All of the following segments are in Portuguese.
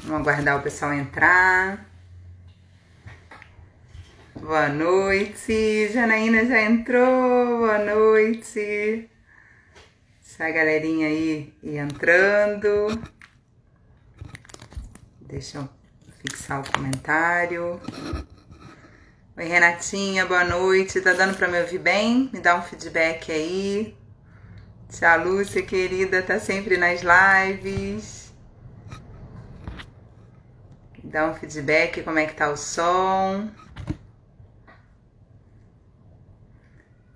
Vamos aguardar o pessoal entrar. Boa noite. Janaína já entrou. Boa noite. Deixa a galerinha aí ir entrando. Deixa eu fixar o comentário. Oi, Renatinha, boa noite. Tá dando pra me ouvir bem? Me dá um feedback aí. Tia Lúcia, querida, tá sempre nas lives. Dá um feedback, como é que tá o som.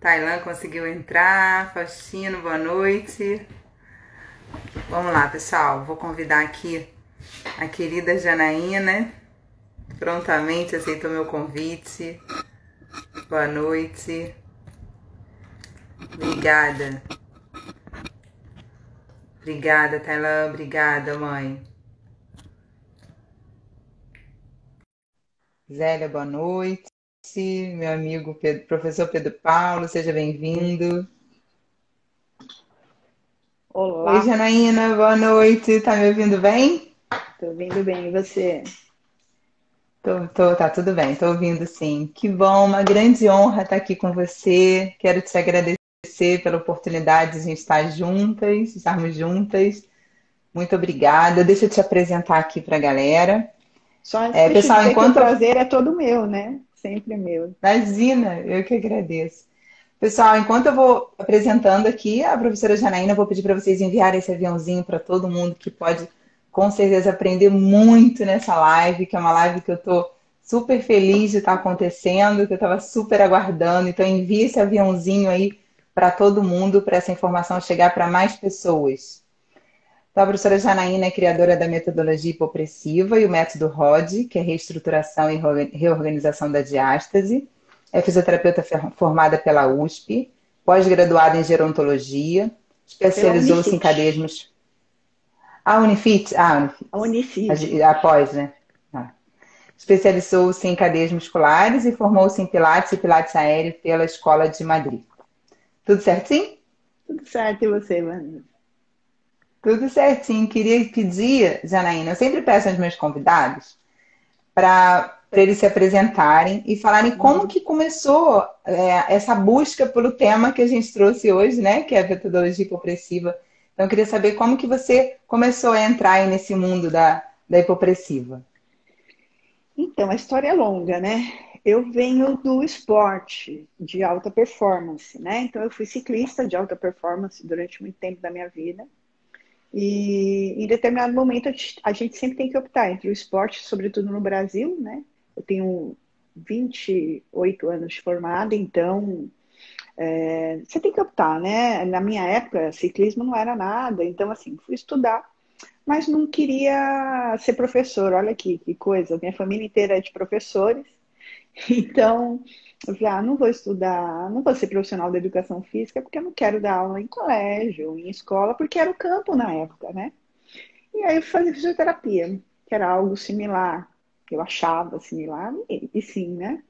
Tailan conseguiu entrar. Faustino, boa noite. Vamos lá, pessoal. Vou convidar aqui a querida Janaína. Prontamente aceitou meu convite. Boa noite. Obrigada. Obrigada, Tailan. Obrigada, mãe. Zélia, boa noite. Meu amigo professor Pedro Paulo, seja bem-vindo. Oi, Olá, Janaína, boa noite. Tá me ouvindo bem? tô ouvindo bem. E você? Tá tudo bem, tô ouvindo sim. Que bom, uma grande honra estar aqui com você. Quero te agradecer pela oportunidade de a gente estarmos juntas. Muito obrigada. Deixa eu te apresentar aqui para a galera. Só antes deixa eu Pessoal, dizer que o enquanto eu... prazer é todo meu, né? Sempre meu. Imagina, eu que agradeço. Pessoal, enquanto eu vou apresentando aqui a professora Janaína, eu vou pedir para vocês enviarem esse aviãozinho para todo mundo que pode, com certeza, aprender muito nessa live, que é uma live que eu estou super feliz de estar acontecendo, que eu estava super aguardando. Então, envie esse aviãozinho aí para todo mundo, para essa informação chegar para mais pessoas. Então, a professora Janaína é criadora da metodologia hipopressiva e o método ROD, que é reestruturação e reorganização da diástase. É fisioterapeuta formada pela USP, pós-graduada em gerontologia, Pela especializou-se em Unifit. cadeias Unifit? Unifit. A Unifit. Após, né? Ah. Especializou-se em cadeias musculares e formou-se em Pilates e Pilates aéreo pela Escola de Madrid. Tudo certinho? Tudo certo, e você, Wanda? Tudo certinho. Queria pedir, Janaína, eu sempre peço aos meus convidados para eles se apresentarem e falarem como Uhum. que começou essa busca pelo tema que a gente trouxe hoje, né? Que é a metodologia hipopressiva. Então, eu queria saber como que você começou a entrar aí nesse mundo da hipopressiva. Então, a história é longa, né? Eu venho do esporte de alta performance, né? Então, eu fui ciclista de alta performance durante muito tempo da minha vida. E em determinado momento a gente sempre tem que optar entre o esporte, sobretudo no Brasil, né? Eu tenho 28 anos de formada, então você tem que optar, né? Na minha época, ciclismo não era nada, então assim, fui estudar, mas não queria ser professor. Olha aqui, que coisa, minha família inteira é de professores, então eu falei, não vou estudar, não vou ser profissional da educação física, porque eu não quero dar aula em colégio, em escola, porque era o campo na época, né? E aí eu fui fazer fisioterapia, que era algo similar, que eu achava similar, e sim, né?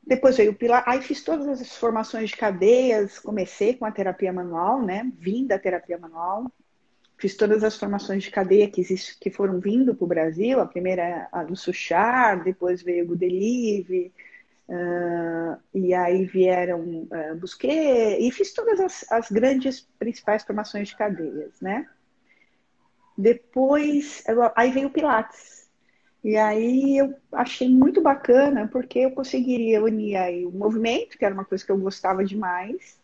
Depois veio o Pilar, aí fiz todas as formações de cadeias, comecei com a terapia manual, né? Vim da terapia manual, fiz todas as formações de cadeia que foram vindo para o Brasil, a primeira é a do Suchar, depois veio o Gudelive, e aí vieram Busquet, e fiz todas as grandes principais formações de cadeias, né? Depois, aí veio o Pilates. E aí eu achei muito bacana, porque eu conseguiria unir aí o movimento, que era uma coisa que eu gostava demais,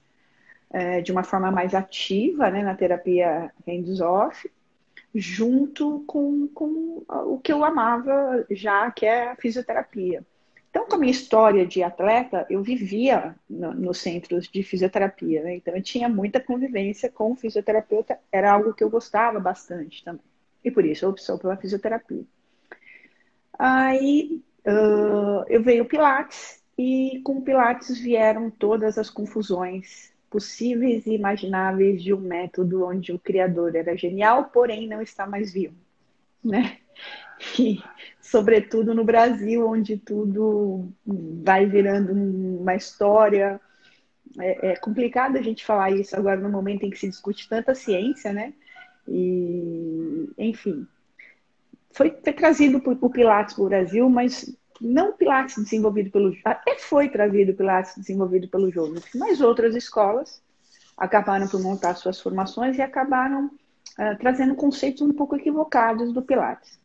de uma forma mais ativa, né, na terapia hands-off, junto com o que eu amava já, que é a fisioterapia. Então, com a minha história de atleta, eu vivia nos centros de fisioterapia, né? Então, eu tinha muita convivência com o fisioterapeuta, era algo que eu gostava bastante também. E por isso, a opção pela fisioterapia. Aí eu veio o Pilates e com o Pilates vieram todas as confusões possíveis e imagináveis de um método onde o criador era genial, porém não está mais vivo, né? E, sobretudo no Brasil, onde tudo vai virando uma história. É complicado a gente falar isso agora no momento em que se discute tanta ciência, né? E, enfim, foi trazido o Pilates para o Brasil, mas não o Pilates desenvolvido pelo... Até foi trazido o Pilates desenvolvido pelo Joseph, mas outras escolas acabaram por montar suas formações e acabaram trazendo conceitos um pouco equivocados do Pilates.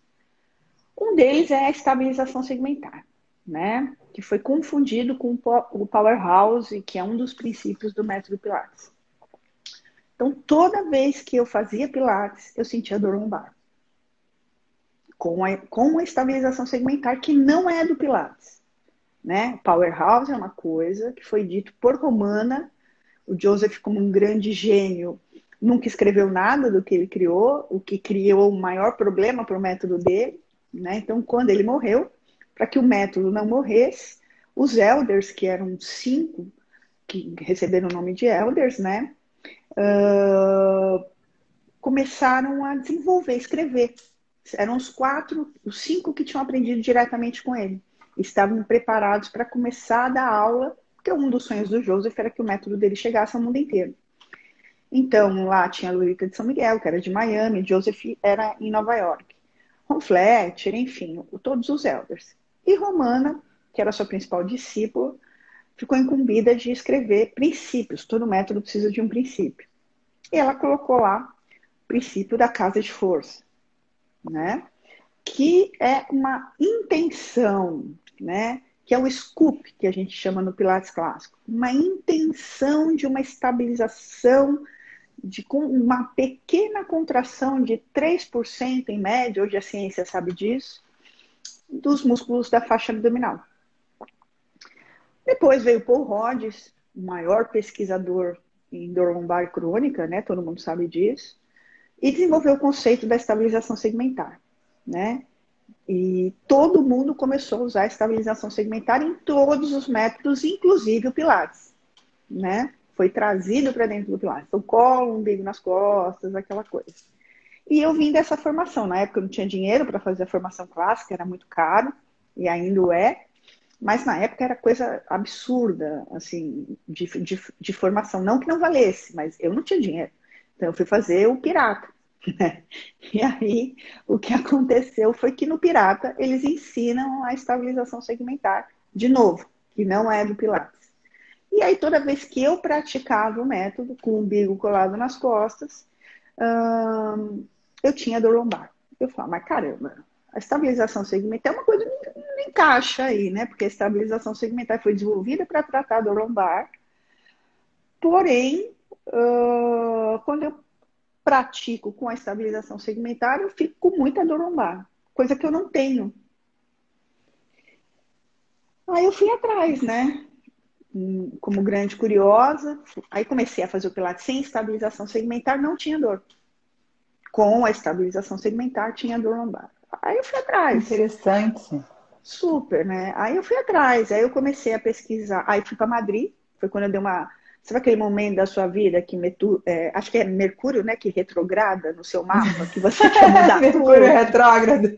Um deles é a estabilização segmentar, né? Que foi confundido com o Powerhouse, que é um dos princípios do método Pilates. Então, toda vez que eu fazia Pilates, eu sentia dor lombar. Com a estabilização segmentar, que não é do Pilates, né? Powerhouse é uma coisa que foi dito por Romana. O Joseph, como um grande gênio, nunca escreveu nada do que ele criou, o que criou o maior problema para o método dele, né? Então, quando ele morreu, para que o método não morresse, os elders, que eram 5, que receberam o nome de elders, né? Começaram a desenvolver, escrever. Eram os 5 que tinham aprendido diretamente com ele. Estavam preparados para começar a dar aula, porque um dos sonhos do Joseph era que o método dele chegasse ao mundo inteiro. Então, lá tinha a Lurica de São Miguel, que era de Miami, Joseph era em Nova York. Ron Fletcher, enfim, todos os elders. E Romana, que era a sua principal discípula, ficou incumbida de escrever princípios. Todo método precisa de um princípio. E ela colocou lá o princípio da casa de força, né? Que é uma intenção, né? Que é o scoop, que a gente chama no Pilates clássico. Uma intenção de uma estabilização, com uma pequena contração de 3% em média, hoje a ciência sabe disso, dos músculos da faixa abdominal. Depois veio Paul Rhodes, o maior pesquisador em dor lombar crônica, né? Todo mundo sabe disso, e desenvolveu o conceito da estabilização segmentar, né? E todo mundo começou a usar a estabilização segmentar em todos os métodos, inclusive o Pilates, né? Foi trazido para dentro do Pilates. O colo, umbigo nas costas, aquela coisa. E eu vim dessa formação. Na época eu não tinha dinheiro para fazer a formação clássica, era muito caro, e ainda o é. Mas na época era coisa absurda, assim, de formação. Não que não valesse, mas eu não tinha dinheiro. Então eu fui fazer o Pirata. Né? E aí o que aconteceu foi que no Pirata eles ensinam a estabilização segmentar, de novo, que não é do Pilates. E aí toda vez que eu praticava o método, com o umbigo colado nas costas, eu tinha dor lombar. Eu falava, mas caramba, a estabilização segmentar é uma coisa que não encaixa aí, né? Porque a estabilização segmentar foi desenvolvida para tratar a dor lombar. Porém, quando eu pratico com a estabilização segmentar, eu fico com muita dor lombar, coisa que eu não tenho. Aí eu fui atrás, né? Como grande curiosa, aí comecei a fazer o Pilates sem estabilização segmentar, não tinha dor. Com a estabilização segmentar, tinha dor lombar. Aí eu fui atrás. Interessante. Super, né? Aí eu fui atrás, aí eu comecei a pesquisar. Aí fui para Madrid, foi quando eu dei uma... Sabe aquele momento da sua vida que acho que é Mercúrio, né? Que retrograda no seu mapa, que você quer mudar Mercúrio tudo. retrógrado.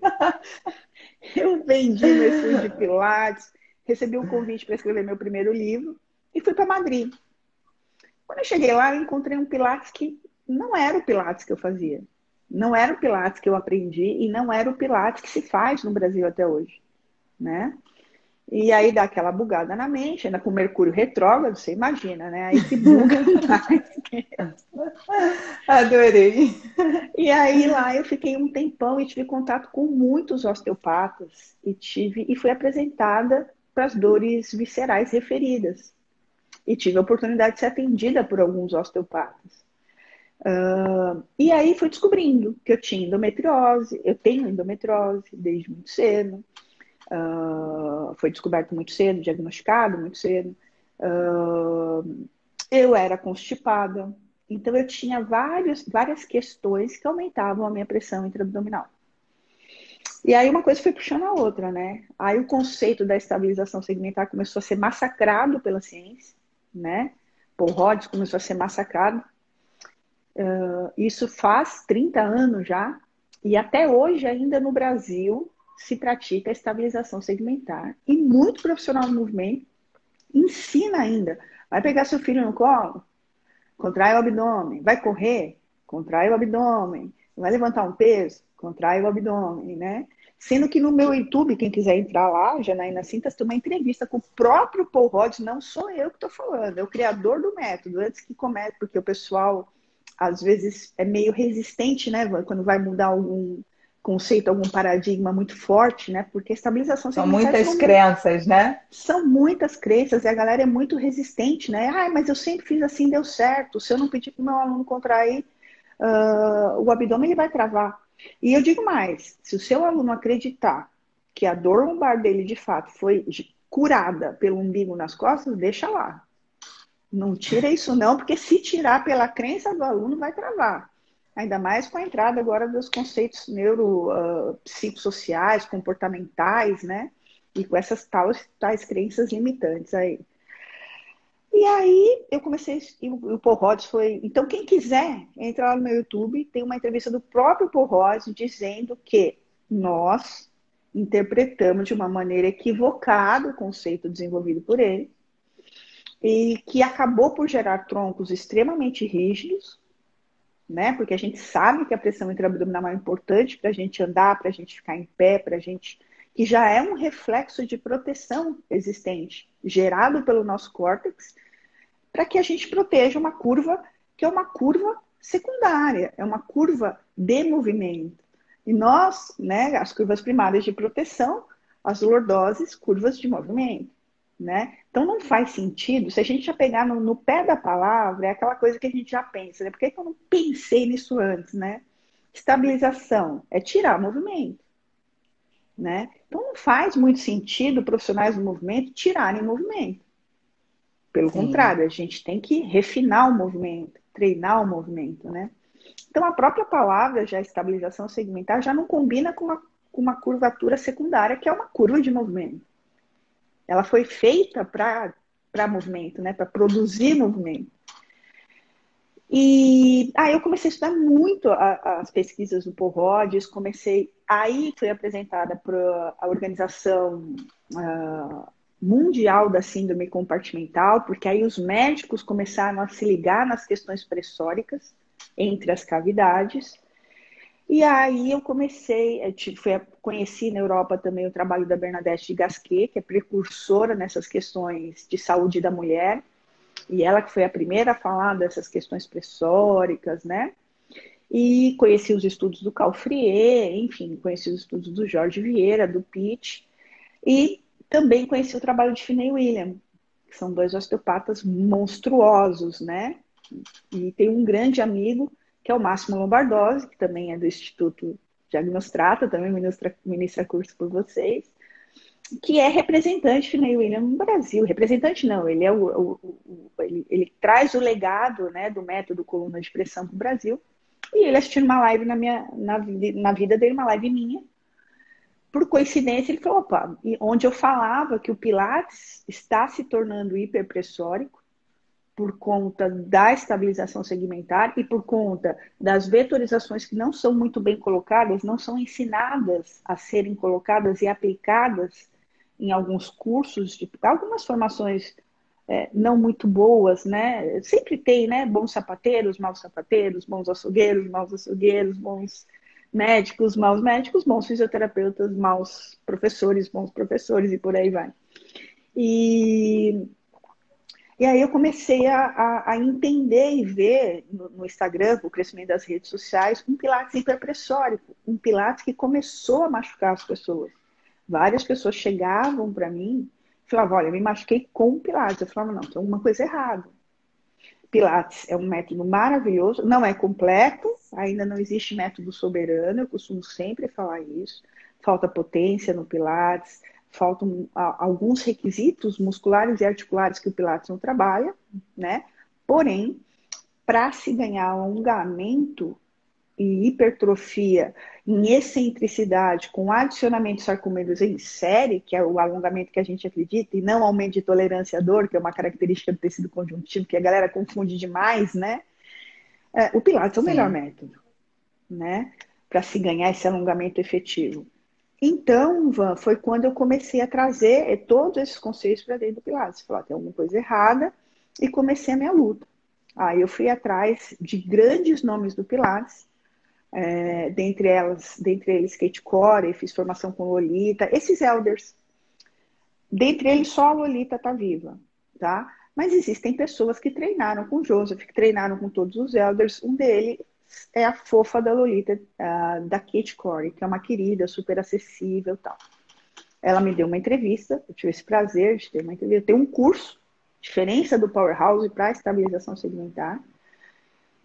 Eu vendi meu estúdio de Pilates, recebi um convite para escrever meu primeiro livro e fui para Madrid. Quando eu cheguei lá, eu encontrei um Pilates que não era o Pilates que eu fazia. Não era o Pilates que eu aprendi e não era o Pilates que se faz no Brasil até hoje, né? E aí dá aquela bugada na mente, ainda com Mercúrio retrógrado, você imagina, né? Aí se buga mais. Adorei. E aí lá eu fiquei um tempão e tive contato com muitos osteopatas e fui apresentada para as dores viscerais referidas. E tive a oportunidade de ser atendida por alguns osteopatas. E aí fui descobrindo que eu tinha endometriose, eu tenho endometriose desde muito cedo. Foi descoberto muito cedo, diagnosticado muito cedo. Eu era constipada, então eu tinha várias questões que aumentavam a minha pressão intraabdominal. E aí uma coisa foi puxando a outra, né? Aí o conceito da estabilização segmentar começou a ser massacrado pela ciência, né? Paul Rhodes começou a ser massacrado. Isso faz 30 anos já, e até hoje ainda no Brasil se pratica a estabilização segmentar. E muito profissional do movimento ensina ainda. Vai pegar seu filho no colo, contrai o abdômen, vai correr, contrai o abdômen. Vai levantar um peso? Contrai o abdômen, né? Sendo que no meu YouTube, quem quiser entrar lá, Janaína Cintas, tem uma entrevista com o próprio Paul Rhodes, não sou eu que estou falando, é o criador do método, antes que comece, porque o pessoal, às vezes, é meio resistente, né? Quando vai mudar algum conceito, algum paradigma muito forte, né? Porque estabilização São segmentar muitas crenças, né? são muitas crenças e a galera é muito resistente, né? Ah, mas eu sempre fiz assim, deu certo. Se eu não pedir para o meu aluno contrair o abdômen, ele vai travar. E eu digo mais, se o seu aluno acreditar que a dor lombar dele, de fato, foi curada pelo umbigo nas costas, deixa lá. Não tira isso não, porque se tirar pela crença do aluno, vai travar. Ainda mais com a entrada agora dos conceitos psicossociais, comportamentais, né? E com essas tais crenças limitantes aí. E aí eu comecei, e o Paul Rhodes foi... Então, quem quiser, entra lá no meu YouTube, tem uma entrevista do próprio Paul Rhodes dizendo que nós interpretamos de uma maneira equivocada o conceito desenvolvido por ele e que acabou por gerar troncos extremamente rígidos, né? Porque a gente sabe que a pressão intraabdominal é importante para a gente andar, para a gente ficar em pé, para a gente... que já é um reflexo de proteção existente, gerado pelo nosso córtex, para que a gente proteja uma curva que é uma curva secundária, é uma curva de movimento. E nós, né, as curvas primárias de proteção, as lordoses, curvas de movimento, né? Então não faz sentido, se a gente já pegar no pé da palavra, é aquela coisa que a gente já pensa, né? Por que eu não pensei nisso antes, né? Estabilização é tirar movimento, né? Então não faz muito sentido profissionais do movimento tirarem movimento. Pelo Sim. contrário, a gente tem que refinar o movimento, treinar o movimento, né? Então, a própria palavra, já estabilização segmentar, já não combina com uma curvatura secundária, que é uma curva de movimento. Ela foi feita para movimento, né? Para produzir movimento. E aí eu comecei a estudar muito as pesquisas do Paul Rhodes, aí foi apresentada para a organização mundial da síndrome compartimental, porque aí os médicos começaram a se ligar nas questões pressóricas entre as cavidades. E aí eu conheci na Europa também o trabalho da Bernadette de Gasquet, que é precursora nessas questões de saúde da mulher, e ela que foi a primeira a falar dessas questões pressóricas, né? E conheci os estudos do Calfrier, enfim, conheci os estudos do Jorge Vieira, do Pitt, e também conheci o trabalho de Finney William, que são dois osteopatas monstruosos, né? E tem um grande amigo, que é o Máximo Lombardozzi, que também é do Instituto Diagnostrata, também ministra curso por vocês, que é representante Finney William no Brasil. Representante não, ele é ele traz o legado, né, do método coluna de pressão para o Brasil. E ele assistiu uma live na vida dele, uma live minha. Por coincidência, ele falou, opa, onde eu falava que o Pilates está se tornando hiperpressórico por conta da estabilização segmentar e por conta das vetorizações que não são muito bem colocadas, não são ensinadas a serem colocadas e aplicadas em alguns cursos, algumas formações não muito boas, né? Sempre tem, né? Bons sapateiros, bons açougueiros, bons médicos, maus médicos, bons fisioterapeutas, bons professores e por aí vai. E aí eu comecei a entender e ver no Instagram, com o crescimento das redes sociais, um Pilates hiperpressórico, um Pilates que começou a machucar as pessoas. Várias pessoas chegavam para mim e falavam, olha, eu me machuquei com Pilates. Eu falava, não, tem alguma coisa errada. Pilates é um método maravilhoso, não é completo, ainda não existe método soberano, eu costumo sempre falar isso. Falta potência no Pilates, faltam alguns requisitos musculares e articulares que o Pilates não trabalha, né? Porém, para se ganhar alongamento e hipertrofia em excentricidade, com adicionamento de sarcômeros em série, que é o alongamento que a gente acredita, e não aumento de tolerância à dor, que é uma característica do tecido conjuntivo, que a galera confunde demais, né? O Pilates é o melhor Sim. método, né? Para se ganhar esse alongamento efetivo. Então, Van, foi quando eu comecei a trazer todos esses conceitos para dentro do Pilates. Falei, tem alguma coisa errada, e comecei a minha luta. Aí eu fui atrás de grandes nomes do Pilates, dentre eles Kate Corey, fiz formação com Lolita, esses elders. Dentre eles só a Lolita está viva, tá? Mas existem pessoas que treinaram com o Joseph, que treinaram com todos os elders. Um deles é a fofa da Lolita, da Kate Corey, que é uma querida, super acessível e tal. Ela me deu uma entrevista, eu tive esse prazer de ter uma entrevista. Eu tenho um curso, Diferença do Powerhouse para a Estabilização Segmentar.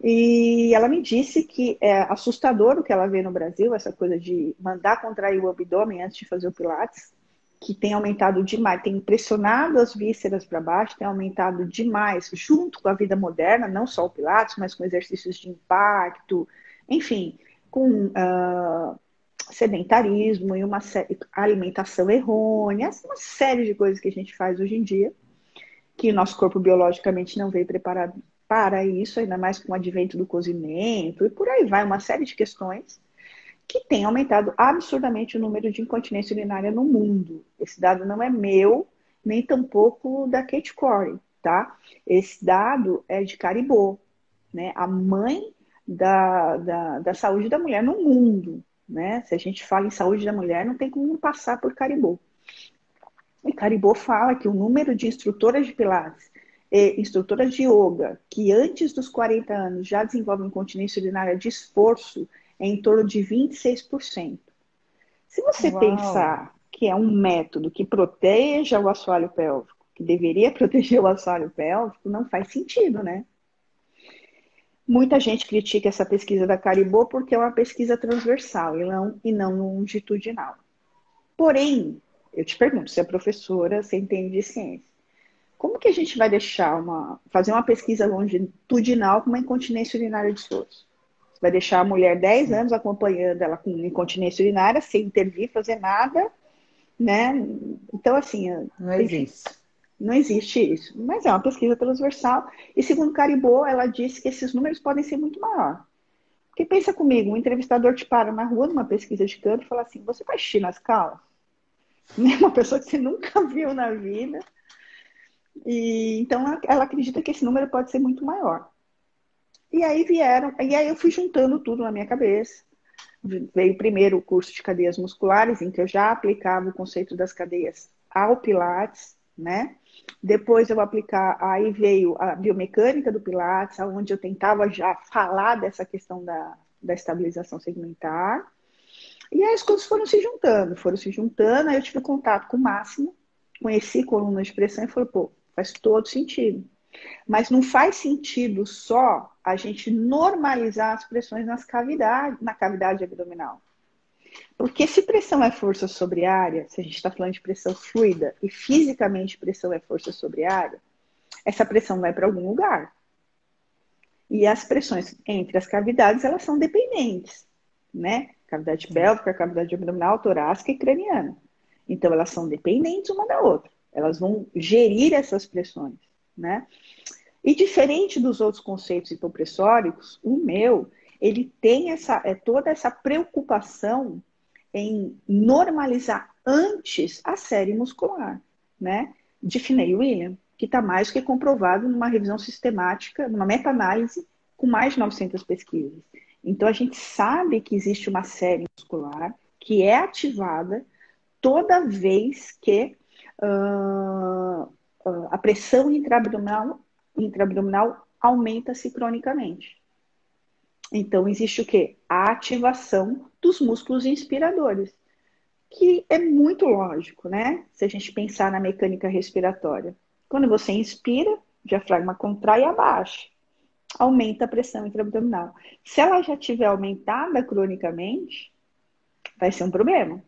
E ela me disse que é assustador o que ela vê no Brasil, essa coisa de mandar contrair o abdômen antes de fazer o Pilates, que tem aumentado demais, tem pressionado as vísceras para baixo, tem aumentado demais, junto com a vida moderna, não só o Pilates, mas com exercícios de impacto, enfim, com sedentarismo e uma alimentação errônea, uma série de coisas que a gente faz hoje em dia, que o nosso corpo biologicamente não veio preparado para isso, ainda mais com o advento do cozimento, e por aí vai, uma série de questões que tem aumentado absurdamente o número de incontinência urinária no mundo. Esse dado não é meu, nem tampouco da Kate Corey, tá? Esse dado é de Caribou, né? A mãe da saúde da mulher no mundo, né? Se a gente fala em saúde da mulher, não tem como não passar por Caribou. E Caribou fala que o número de instrutoras de Pilates e instrutoras de yoga que antes dos 40 anos já desenvolvem incontinência urinária de esforço é em torno de 26%. Se você Uau! pensar que é um método que proteja o assoalho pélvico, que deveria proteger o assoalho pélvico, não faz sentido, né? Muita gente critica essa pesquisa da Caribou porque é uma pesquisa transversal e não longitudinal. Porém, eu te pergunto, você é professora, você entende de ciência. Como que a gente vai fazer uma pesquisa longitudinal com uma incontinência urinária de esforço? Você vai deixar a mulher 10 Sim, anos acompanhando ela com incontinência urinária, sem intervir, fazer nada, né? Então, assim, não enfim, existe. não existe isso. Mas é uma pesquisa transversal. E segundo Caribou, ela disse que esses números podem ser muito maiores. Porque pensa comigo, um entrevistador te para na rua numa pesquisa de campo e fala assim, você faz xixi nas calças? Uma pessoa que você nunca viu na vida. E então ela acredita que esse número pode ser muito maior. E aí eu fui juntando tudo na minha cabeça. Veio primeiro o curso de cadeias musculares, em que eu já aplicava o conceito das cadeias ao Pilates, né? Depois aí veio a biomecânica do Pilates, onde eu tentava já falar dessa questão da estabilização segmentar. E aí as coisas foram se juntando, aí eu tive contato com o Máximo, conheci coluna de pressão e falei, pô, faz todo sentido. Mas não faz sentido só a gente normalizar as pressões na cavidade abdominal. Porque se pressão é força sobre área, se a gente está falando de pressão fluida e fisicamente pressão é força sobre área, essa pressão vai para algum lugar. E as pressões entre as cavidades, elas são dependentes, né? Cavidade pélvica, cavidade abdominal, torácica e craniana. Então, elas são dependentes uma da outra. Elas vão gerir essas pressões, né? E diferente dos outros conceitos hipopressóricos, o meu, ele tem toda essa preocupação em normalizar antes a série muscular, né? De Finney Williams, que está mais que comprovado numa revisão sistemática, numa meta-análise com mais de 900 pesquisas. Então, a gente sabe que existe uma série muscular que é ativada toda vez que a pressão intraabdominal aumenta-se cronicamente. Então, existe o quê? A ativação dos músculos inspiradores, que é muito lógico, né? Se a gente pensar na mecânica respiratória. Quando você inspira, o diafragma contrai e abaixa. Aumenta a pressão intraabdominal. Se ela já estiver aumentada cronicamente, vai ser um problema,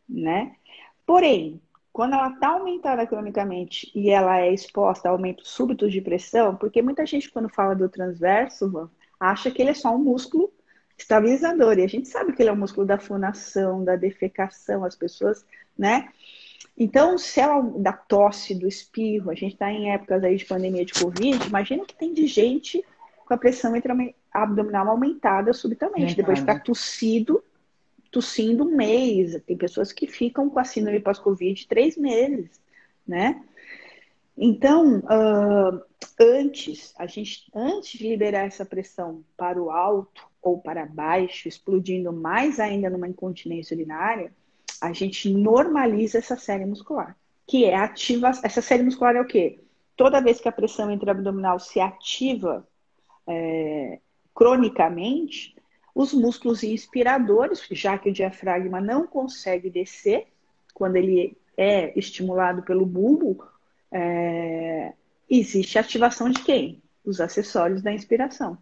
né? Porém, quando ela está aumentada cronicamente e ela é exposta a aumentos súbitos de pressão, porque muita gente, quando fala do transverso, acha que ele é só um músculo estabilizador. E a gente sabe que ele é um músculo da fonação, da defecação, as pessoas, né? Então, se ela da tosse, do espirro, a gente está em épocas aí de pandemia de Covid, imagina o que tem de gente com a pressão abdominal aumentada subitamente, depois de ficar Aumentada. tossindo um mês. Tem pessoas que ficam com a síndrome pós-Covid 3 meses, né? Então, antes de liberar essa pressão para o alto ou para baixo, explodindo mais ainda numa incontinência urinária, a gente normaliza essa série muscular, que é ativa. Essa série muscular é o quê? Toda vez que a pressão intraabdominal se ativa cronicamente, os músculos inspiradores, já que o diafragma não consegue descer quando ele é estimulado pelo bulbo, existe ativação de quem? Os acessórios da inspiração,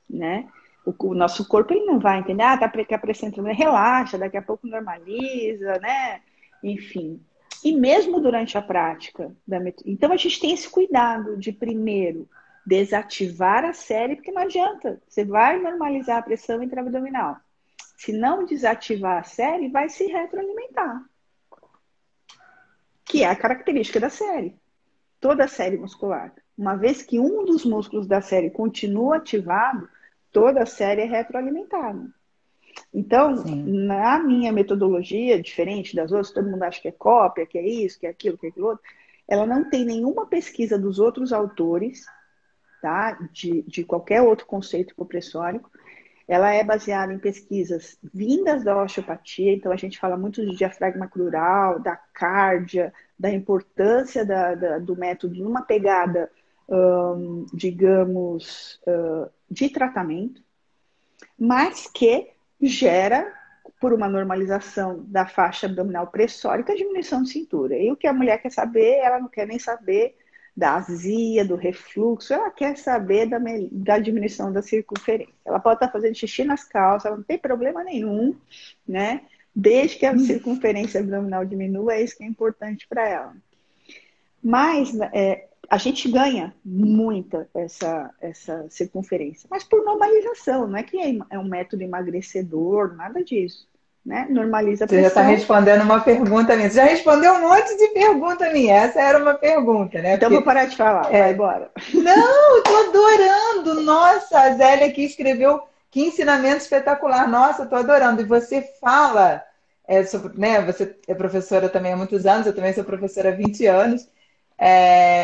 né? O nosso corpo ele não vai entender, tá que a pressão relaxa, daqui a pouco normaliza, né? Enfim. E mesmo durante a prática então a gente tem esse cuidado de primeiro desativar a série, porque não adianta. Você vai normalizar a pressão intraabdominal. Se não desativar a série, vai se retroalimentar. Que é a característica da série. Toda a série muscular. Uma vez que um dos músculos da série continua ativado, toda a série é retroalimentada. Então, Sim. na minha metodologia, diferente das outras, todo mundo acha que é cópia, que é isso, que é aquilo, que é aquilo outro, ela não tem nenhuma pesquisa dos outros autores, tá? De qualquer outro conceito hipopressórico. Ela é baseada em pesquisas vindas da osteopatia, então a gente fala muito de diafragma crural, da cárdia, da importância do método numa pegada, digamos, de tratamento, mas que gera, por uma normalização da faixa abdominal pressórica, diminuição de cintura. E o que a mulher quer saber, ela não quer nem saber da azia, do refluxo, ela quer saber da diminuição da circunferência. Ela pode estar fazendo xixi nas calças, ela não tem problema nenhum, né? Desde que a circunferência abdominal diminua, é isso que é importante para ela. Mas a gente ganha muita essa circunferência, mas por normalização, não é que é um método emagrecedor, nada disso. Né? Normaliza a Você já está pressão. respondendo uma pergunta minha. Você já respondeu um monte de pergunta minha. Essa era uma pergunta, né? Então vou parar de falar, vai embora. Não, estou adorando. Nossa, a Zélia aqui escreveu que ensinamento espetacular. Nossa, estou adorando. E você fala, né? Você é professora também há muitos anos, eu também sou professora há 20 anos.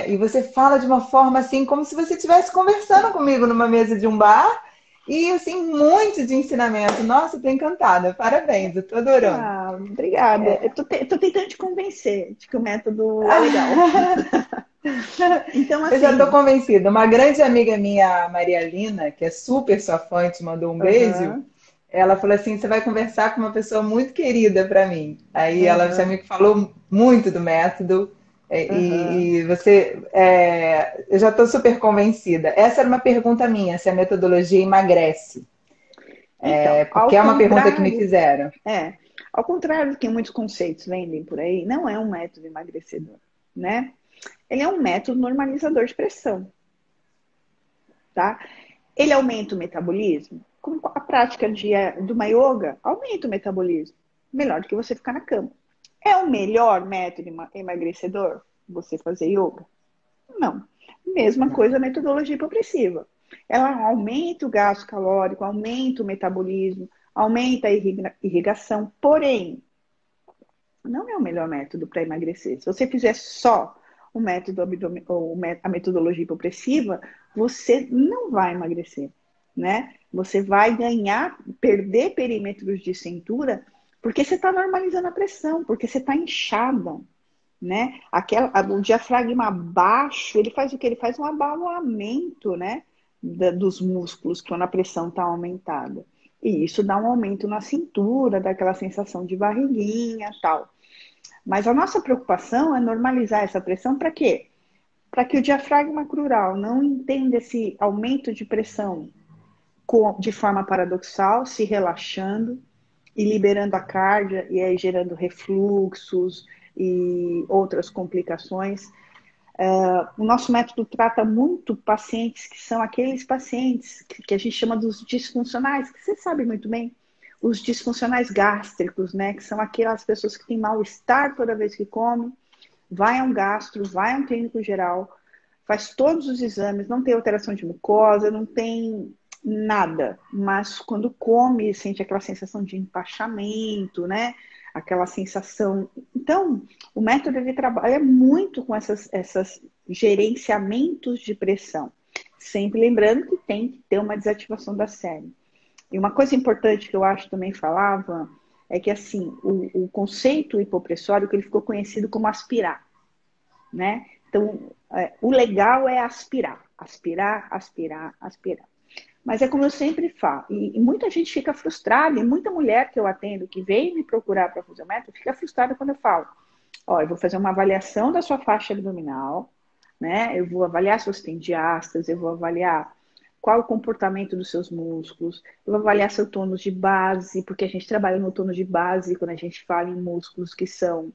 E você fala de uma forma assim, como se você estivesse conversando comigo numa mesa de um bar. E assim, muito de ensinamento. Nossa, estou encantada. Parabéns, eu estou adorando. Ah, obrigada. Eu tô tentando te convencer de que o método é legal. Então, assim... Eu já estou convencida. Uma grande amiga minha, a Maria Lina, que é super sua fã, te mandou um beijo. Ela falou assim: você vai conversar com uma pessoa muito querida para mim. Aí ela já me falou muito do método. E você, eu já estou super convencida. Essa era uma pergunta minha, se a metodologia emagrece. Então, Porque é uma pergunta que me fizeram. Ao contrário do que muitos conceitos vendem por aí, não é um método emagrecedor, né? Ele é um método normalizador de pressão, tá? Ele aumenta o metabolismo. Como a prática de uma yoga aumenta o metabolismo. Melhor do que você ficar na cama. É o melhor método emagrecedor você fazer yoga? Não. Mesma coisa a metodologia hipopressiva. Ela aumenta o gasto calórico, aumenta o metabolismo, aumenta a irrigação, porém, não é o melhor método para emagrecer. Se você fizer só o método a metodologia hipopressiva, você não vai emagrecer, né? Você vai perder perímetros de cintura, porque você está normalizando a pressão, porque você está inchada, né? O diafragma baixo, ele faz o quê? Ele faz um abaloamento, né? Dos músculos quando a pressão está aumentada. E isso dá um aumento na cintura, dá aquela sensação de barriguinha e tal. Mas a nossa preocupação é normalizar essa pressão para quê? Para que o diafragma crural não entenda esse aumento de pressão de forma paradoxal, se relaxando e liberando a cárdia, e aí gerando refluxos e outras complicações. O nosso método trata muito pacientes que são aqueles pacientes que a gente chama dos disfuncionais, que você sabe muito bem, os disfuncionais gástricos, né? Que são aquelas pessoas que têm mal-estar toda vez que comem, vai a um gastro, vai a um clínico geral, faz todos os exames, não tem alteração de mucosa, não tem nada, mas quando come, sente aquela sensação de empachamento, né? Aquela sensação Então, o método ele trabalha muito com essas gerenciamentos de pressão. Sempre lembrando que tem que ter uma desativação da série. E uma coisa importante que eu acho também falava é que assim, o conceito hipopressório que ele ficou conhecido como aspirar, né? Então, o legal é aspirar, aspirar, aspirar, aspirar. Mas é como eu sempre falo, e muita gente fica frustrada, e muita mulher que eu atendo, que vem me procurar para fazer o método, fica frustrada quando eu falo, ó, eu vou fazer uma avaliação da sua faixa abdominal, né? Eu vou avaliar se você tem diástase, eu vou avaliar qual o comportamento dos seus músculos, eu vou avaliar seu tônus de base, porque a gente trabalha no tônus de base quando a gente fala em músculos que são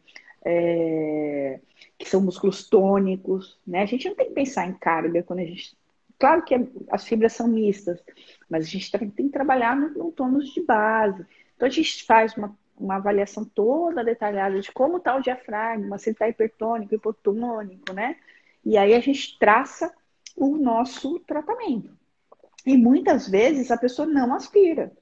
músculos tônicos, né? A gente não tem que pensar em carga quando a gente... Claro que as fibras são mistas, mas a gente tem que trabalhar no tônus de base. Então a gente faz uma avaliação toda detalhada de como está o diafragma, se está hipertônico, hipotônico, né? E aí a gente traça o nosso tratamento. E muitas vezes a pessoa não aspira.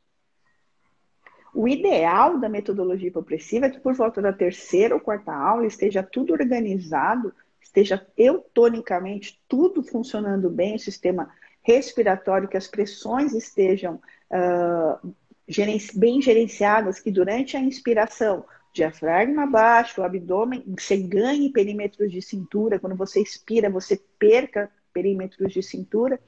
O ideal da metodologia hipopressiva é que por volta da terceira ou quarta aula esteja tudo organizado, esteja eutonicamente tudo funcionando bem, o sistema respiratório, que as pressões estejam bem gerenciadas, que durante a inspiração, diafragma baixo, o abdômen, você ganhe perímetros de cintura, quando você expira, você perca perímetros de cintura,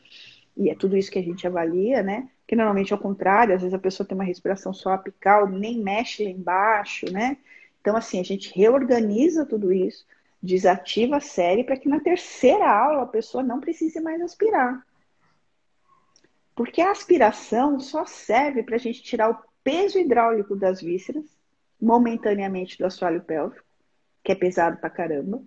e é tudo isso que a gente avalia, né? Que normalmente é o contrário, às vezes a pessoa tem uma respiração só apical, nem mexe lá embaixo, né? Então, assim, a gente reorganiza tudo isso, desativa a série para que na terceira aula a pessoa não precise mais aspirar. Porque a aspiração só serve para a gente tirar o peso hidráulico das vísceras, momentaneamente do assoalho pélvico, que é pesado pra caramba,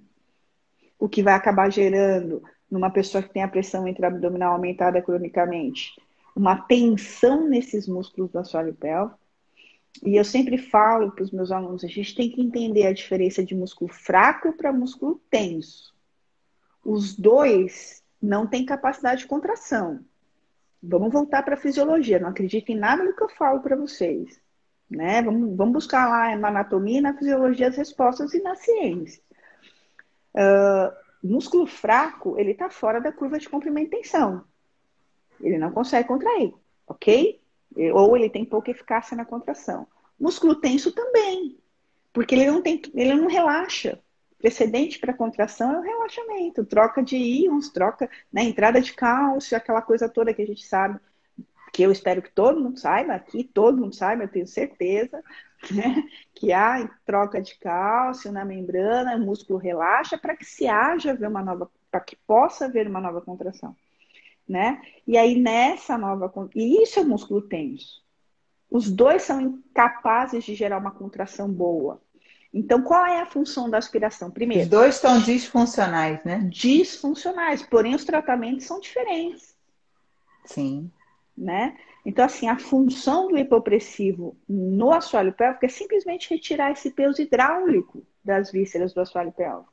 o que vai acabar gerando, numa pessoa que tem a pressão intraabdominal aumentada cronicamente, uma tensão nesses músculos do assoalho pélvico. E eu sempre falo para os meus alunos, a gente tem que entender a diferença de músculo fraco para músculo tenso. Os dois não têm capacidade de contração. Vamos voltar para a fisiologia, não acredito em nada do que eu falo para vocês. Né? Vamos buscar lá na anatomia e na fisiologia as respostas e na ciência. Músculo fraco, ele está fora da curva de comprimento e tensão. Ele não consegue contrair, ok? Ou ele tem pouca eficácia na contração. Músculo tenso também, porque ele não relaxa. Precedente para contração é o relaxamento, troca de íons, troca, né, entrada de cálcio, aquela coisa toda que a gente sabe, que eu espero que todo mundo saiba, aqui todo mundo saiba, eu tenho certeza, né, que há troca de cálcio na membrana, o músculo relaxa para que para que possa haver uma nova contração, né? E aí e isso é o músculo tenso. Os dois são incapazes de gerar uma contração boa. Então, qual é a função da aspiração? Primeiro, os dois estão disfuncionais, né? Disfuncionais, porém os tratamentos são diferentes. Sim. Né? Então, assim, a função do hipopressivo no assoalho pélvico é simplesmente retirar esse peso hidráulico das vísceras do assoalho pélvico.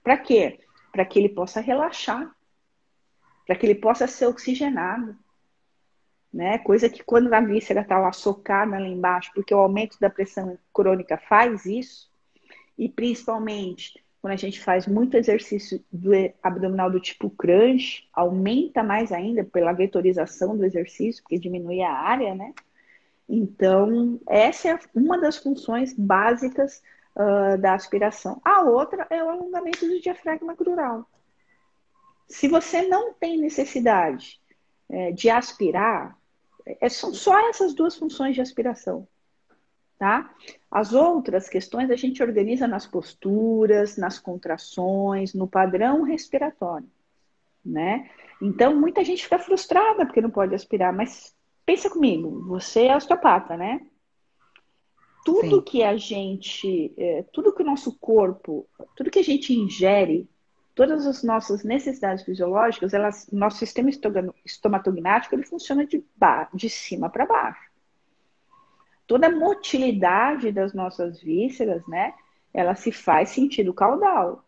Para quê? Para que ele possa relaxar, para que ele possa ser oxigenado. Né? Coisa que quando a víscera está lá socada lá embaixo, porque o aumento da pressão crônica faz isso, e principalmente quando a gente faz muito exercício do abdominal do tipo crunch, aumenta mais ainda pela vetorização do exercício, porque diminui a área, né? Então, essa é uma das funções básicas da aspiração. A outra é o alongamento do diafragma crural. Se você não tem necessidade de aspirar, são só essas duas funções de aspiração. Tá? As outras questões a gente organiza nas posturas, nas contrações, no padrão respiratório, né? Então, muita gente fica frustrada porque não pode aspirar, mas pensa comigo, você é osteopata, né? Tudo Sim. que tudo que o nosso corpo, tudo que a gente ingere, todas as nossas necessidades fisiológicas, nosso sistema estomatognático, ele funciona de cima para baixo. Toda a motilidade das nossas vísceras, né, ela se faz sentido caudal.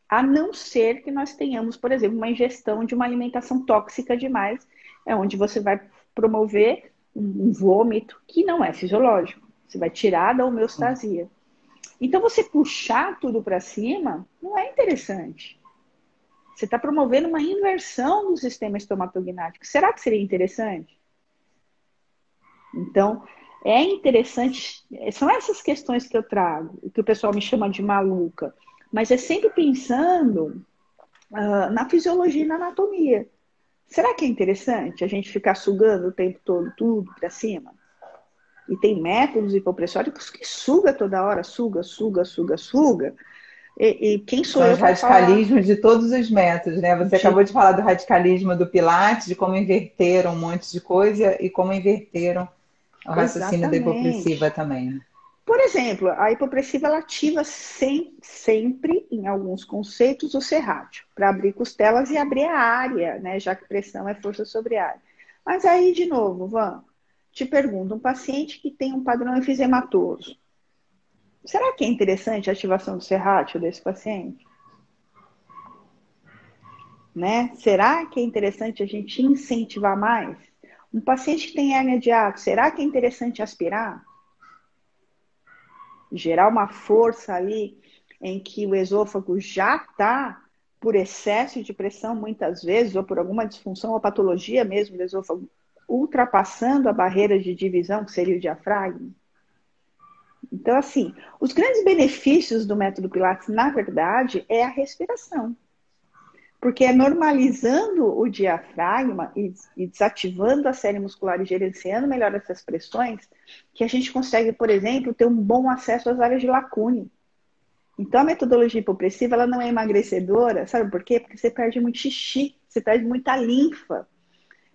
A não ser que nós tenhamos, por exemplo, uma ingestão de uma alimentação tóxica demais, onde você vai promover um vômito que não é fisiológico. Você vai tirar da homeostasia. Então, você puxar tudo para cima não é interessante. Você está promovendo uma inversão do sistema estomatognático. Será que seria interessante? Então, é interessante. São essas questões que eu trago, que o pessoal me chama de maluca. Mas é sempre pensando na fisiologia e na anatomia. Será que é interessante a gente ficar sugando o tempo todo tudo para cima? E tem métodos hipopressóricos que suga toda hora, suga, suga, suga, suga. E quem sou São eu os para falar radicalismos de todos os métodos, né? Você acabou de... de falar do radicalismo do Pilates, de como inverteram um monte de coisa e como inverteram o raciocínio da hipopressiva Exatamente. também, né? Por exemplo, a hipopressiva ela ativa sempre, em alguns conceitos, o serrátil, para abrir costelas e abrir a área, né? Já que pressão é força sobre área. Mas aí, de novo, Van, te pergunto, um paciente que tem um padrão efizematoso, será que é interessante a ativação do serrátil desse paciente? Né? Será que é interessante a gente incentivar mais? Um paciente que tem hérnia de hiato, será que é interessante aspirar? Gerar uma força ali em que o esôfago já está por excesso de pressão muitas vezes, ou por alguma disfunção ou patologia mesmo do esôfago, ultrapassando a barreira de divisão, que seria o diafragma. Então, assim, os grandes benefícios do método Pilates, na verdade, é a respiração. Porque é normalizando o diafragma e desativando a série muscular e gerenciando melhor essas pressões que a gente consegue, por exemplo, ter um bom acesso às áreas de lacune. Então, a metodologia hipopressiva ela não é emagrecedora, sabe por quê? Porque você perde muito xixi, você perde muita linfa.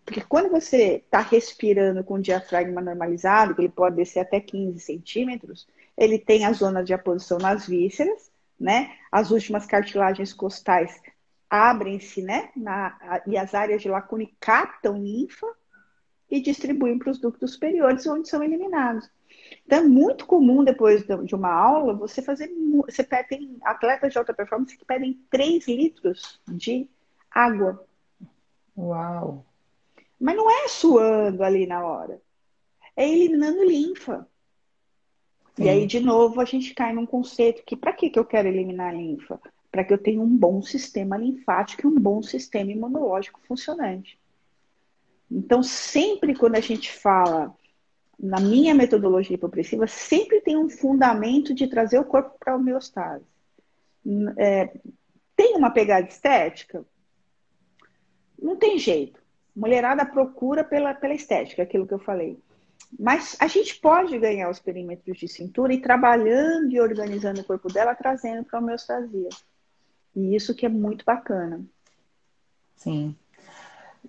Porque quando você está respirando com o diafragma normalizado, que ele pode descer até 15 centímetros, ele tem a zona de aposição nas vísceras, né? As últimas cartilagens costais abrem-se, né? E as áreas de lacune captam linfa e distribuem para os ductos superiores, onde são eliminados. Então, é muito comum, depois de uma aula, você fazer. Você tem atletas de alta performance que pedem 3 litros de água. Uau! Mas não é suando ali na hora, é eliminando linfa. E aí, Sim. de novo, a gente cai num conceito que, para que eu quero eliminar a linfa? Para que eu tenha um bom sistema linfático e um bom sistema imunológico funcionante. Então, sempre quando a gente fala na minha metodologia hipopressiva, sempre tem um fundamento de trazer o corpo para a homeostase. Tem uma pegada estética? Não tem jeito. Mulherada procura pela estética, aquilo que eu falei. Mas a gente pode ganhar os perímetros de cintura e trabalhando e organizando o corpo dela, trazendo para a homeostasia. E isso que é muito bacana. Sim.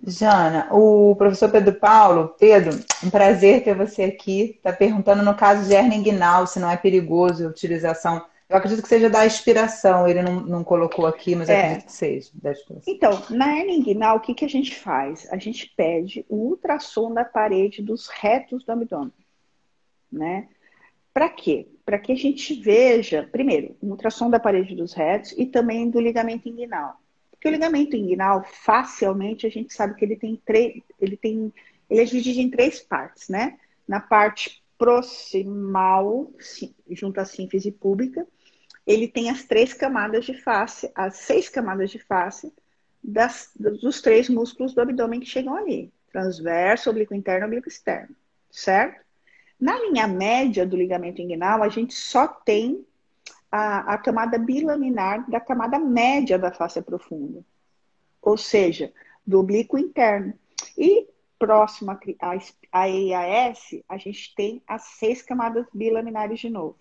Jana, o professor Pedro Paulo, Pedro, um prazer ter você aqui. Está perguntando no caso de hernia inguinal, se não é perigoso a utilização. Eu acredito que seja da aspiração, ele não colocou aqui, mas eu acredito É. que seja da aspiração. Então, na hernia inguinal, o que a gente faz? A gente pede o ultrassom da parede dos retos do abdômen, né? Para quê? Para que a gente veja, primeiro, um ultrassom da parede dos retos e também do ligamento inguinal. Porque o ligamento inguinal, facialmente, a gente sabe que ele é dividido em 3 partes, né? Na parte proximal, junto à sínfise pública, ele tem as 3 camadas de face, as 6 camadas de face dos 3 músculos do abdômen que chegam ali. Transverso, oblíquo interno e oblíquo externo, certo? Na linha média do ligamento inguinal, a gente só tem a camada bilaminar da camada média da face profunda, ou seja, do oblíquo interno. E próximo a EAS, a gente tem as 6 camadas bilaminares de novo.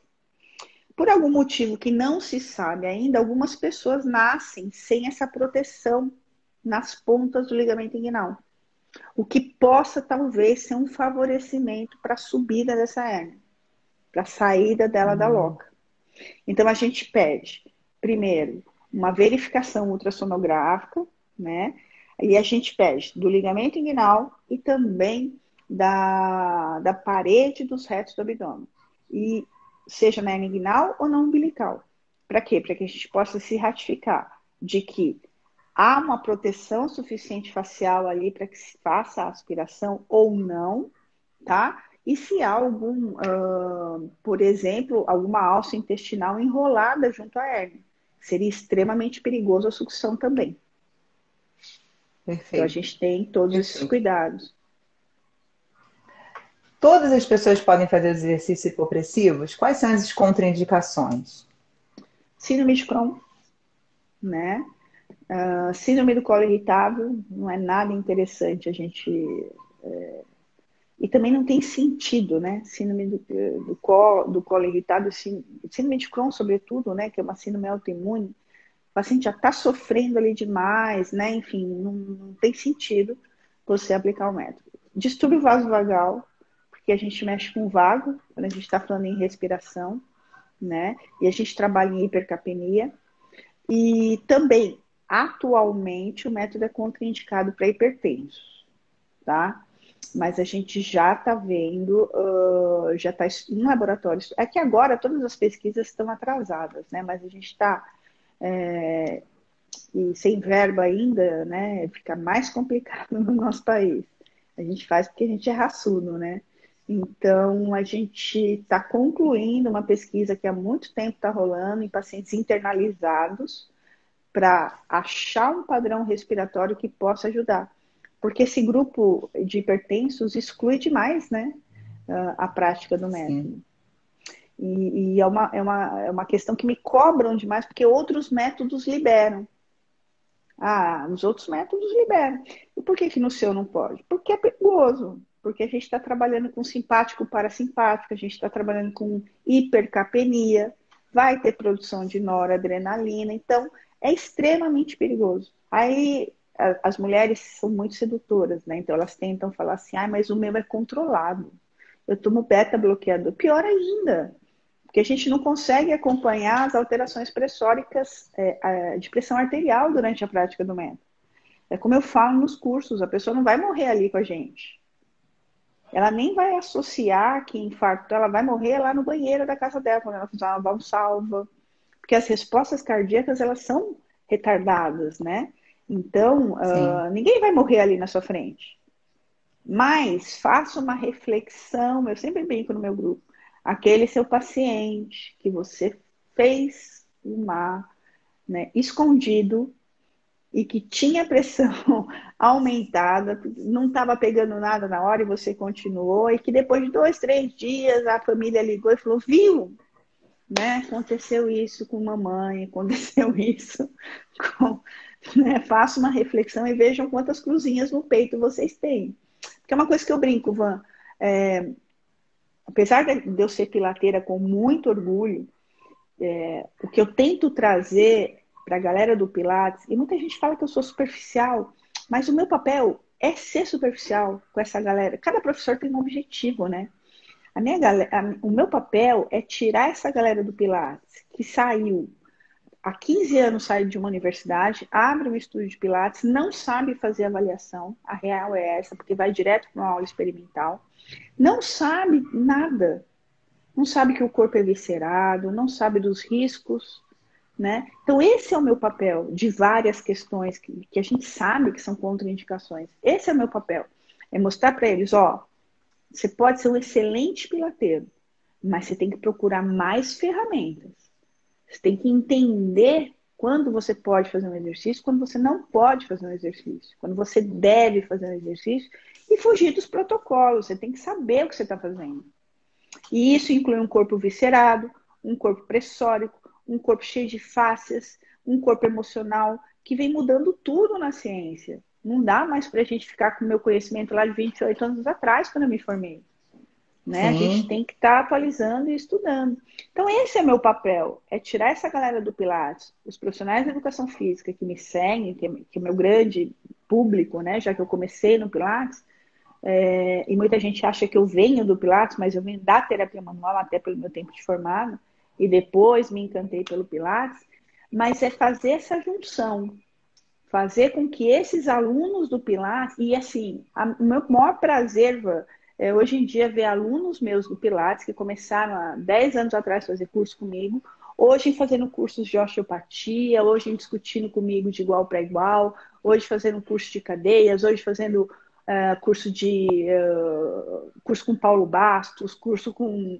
Por algum motivo que não se sabe ainda, algumas pessoas nascem sem essa proteção nas pontas do ligamento inguinal. O que possa, talvez, ser um favorecimento para a subida dessa hérnia, para a saída dela da loca. Então, a gente pede, primeiro, uma verificação ultrassonográfica, né? E a gente pede do ligamento inguinal e também da parede dos retos do abdômen. E seja na hernia inguinal ou na umbilical. Para quê? Para que a gente possa se ratificar de que há uma proteção suficiente facial ali para que se faça a aspiração ou não, tá? e se há algum, por exemplo, alguma alça intestinal enrolada junto à hérnia. Seria extremamente perigoso a sucção também. Então a Perfeito, gente tem todos esses perfeito. cuidados. Todas as pessoas podem fazer exercícios hipopressivos? Quais são as contraindicações? Síndrome de Crohn, né? Síndrome do colo irritável, não é nada interessante a gente. E também não tem sentido, né? Síndrome do colo irritável, síndrome de Crohn, sobretudo, né? Que é uma síndrome autoimune. O paciente já está sofrendo ali demais, né? Enfim, não tem sentido você aplicar o método. Distúrbio vasovagal, porque a gente mexe com o vago, quando a gente está falando em respiração, né? E a gente trabalha em hipercapnia. E também, atualmente, o método é contraindicado para hipertensos, tá? Mas a gente já está vendo, já está em laboratórios. É que agora todas as pesquisas estão atrasadas, né? Mas a gente está sem verba ainda, né? Fica mais complicado no nosso país. A gente faz porque a gente é raçudo, né? Então, a gente está concluindo uma pesquisa que há muito tempo está rolando em pacientes internalizados para achar um padrão respiratório que possa ajudar. Porque esse grupo de hipertensos exclui demais, né, a prática do Sim, método. E é uma questão que me cobram demais, porque outros métodos liberam. Ah, os outros métodos liberam. E por que no seu não pode? Porque é perigoso. Porque a gente está trabalhando com simpático parasimpático, a gente está trabalhando com hipercapnia, vai ter produção de noradrenalina, então é extremamente perigoso. Aí as mulheres são muito sedutoras, né? Então elas tentam falar assim, ah, mas o meu é controlado. Eu tomo beta-bloqueador. Pior ainda, porque a gente não consegue acompanhar as alterações pressóricas de pressão arterial durante a prática do método. É como eu falo nos cursos, a pessoa não vai morrer ali com a gente. Ela nem vai associar que infarto, ela vai morrer lá no banheiro da casa dela, quando ela fizer uma valsalva. Porque as respostas cardíacas, elas são retardadas, né? Então, sim. ninguém vai morrer ali na sua frente. Mas faça uma reflexão, eu sempre brinco no meu grupo, aquele seu paciente que você fez uma, né, escondido e que tinha pressão aumentada, não estava pegando nada na hora e você continuou, e que depois de 2, 3 dias a família ligou e falou, viu, né, aconteceu isso com mamãe, aconteceu isso com... Né, faça uma reflexão e vejam quantas cruzinhas no peito vocês têm. Porque é uma coisa que eu brinco, Van. Apesar de eu ser pilateira com muito orgulho, o que eu tento trazer para a galera do Pilates, e muita gente fala que eu sou superficial, mas o meu papel é ser superficial com essa galera. Cada professor tem um objetivo, né? O meu papel é tirar essa galera do Pilates, que saiu há 15 anos, sai de uma universidade, abre um estúdio de Pilates, não sabe fazer avaliação, a real é essa, porque vai direto para uma aula experimental, não sabe nada, não sabe que o corpo é viscerado, não sabe dos riscos, né? Então esse é o meu papel de várias questões que a gente sabe que são contraindicações. Esse é o meu papel, é mostrar para eles, ó, você pode ser um excelente pilateiro, mas você tem que procurar mais ferramentas. Você tem que entender quando você pode fazer um exercício, quando você não pode fazer um exercício, quando você deve fazer um exercício e fugir dos protocolos. Você tem que saber o que você está fazendo. E isso inclui um corpo viscerado, um corpo pressórico, um corpo cheio de fáscias, um corpo emocional, que vem mudando tudo na ciência. Não dá mais para a gente ficar com o meu conhecimento lá de 28 anos atrás, quando eu me formei. Né? A gente Sim, tem que estar atualizando e estudando. Então, esse é meu papel, é tirar essa galera do Pilates, os profissionais de educação física que me seguem, que é meu grande público, né? Já que eu comecei no Pilates, e muita gente acha que eu venho do Pilates, mas eu venho da terapia manual, até pelo meu tempo de formado, e depois me encantei pelo Pilates, mas é fazer essa junção, fazer com que esses alunos do Pilates, e assim, o meu maior prazer, hoje em dia, ver alunos meus do Pilates, que começaram há 10 anos atrás a fazer curso comigo, hoje fazendo cursos de osteopatia, hoje discutindo comigo de igual para igual, hoje fazendo curso de cadeias, hoje fazendo curso com Paulo Bastos, curso com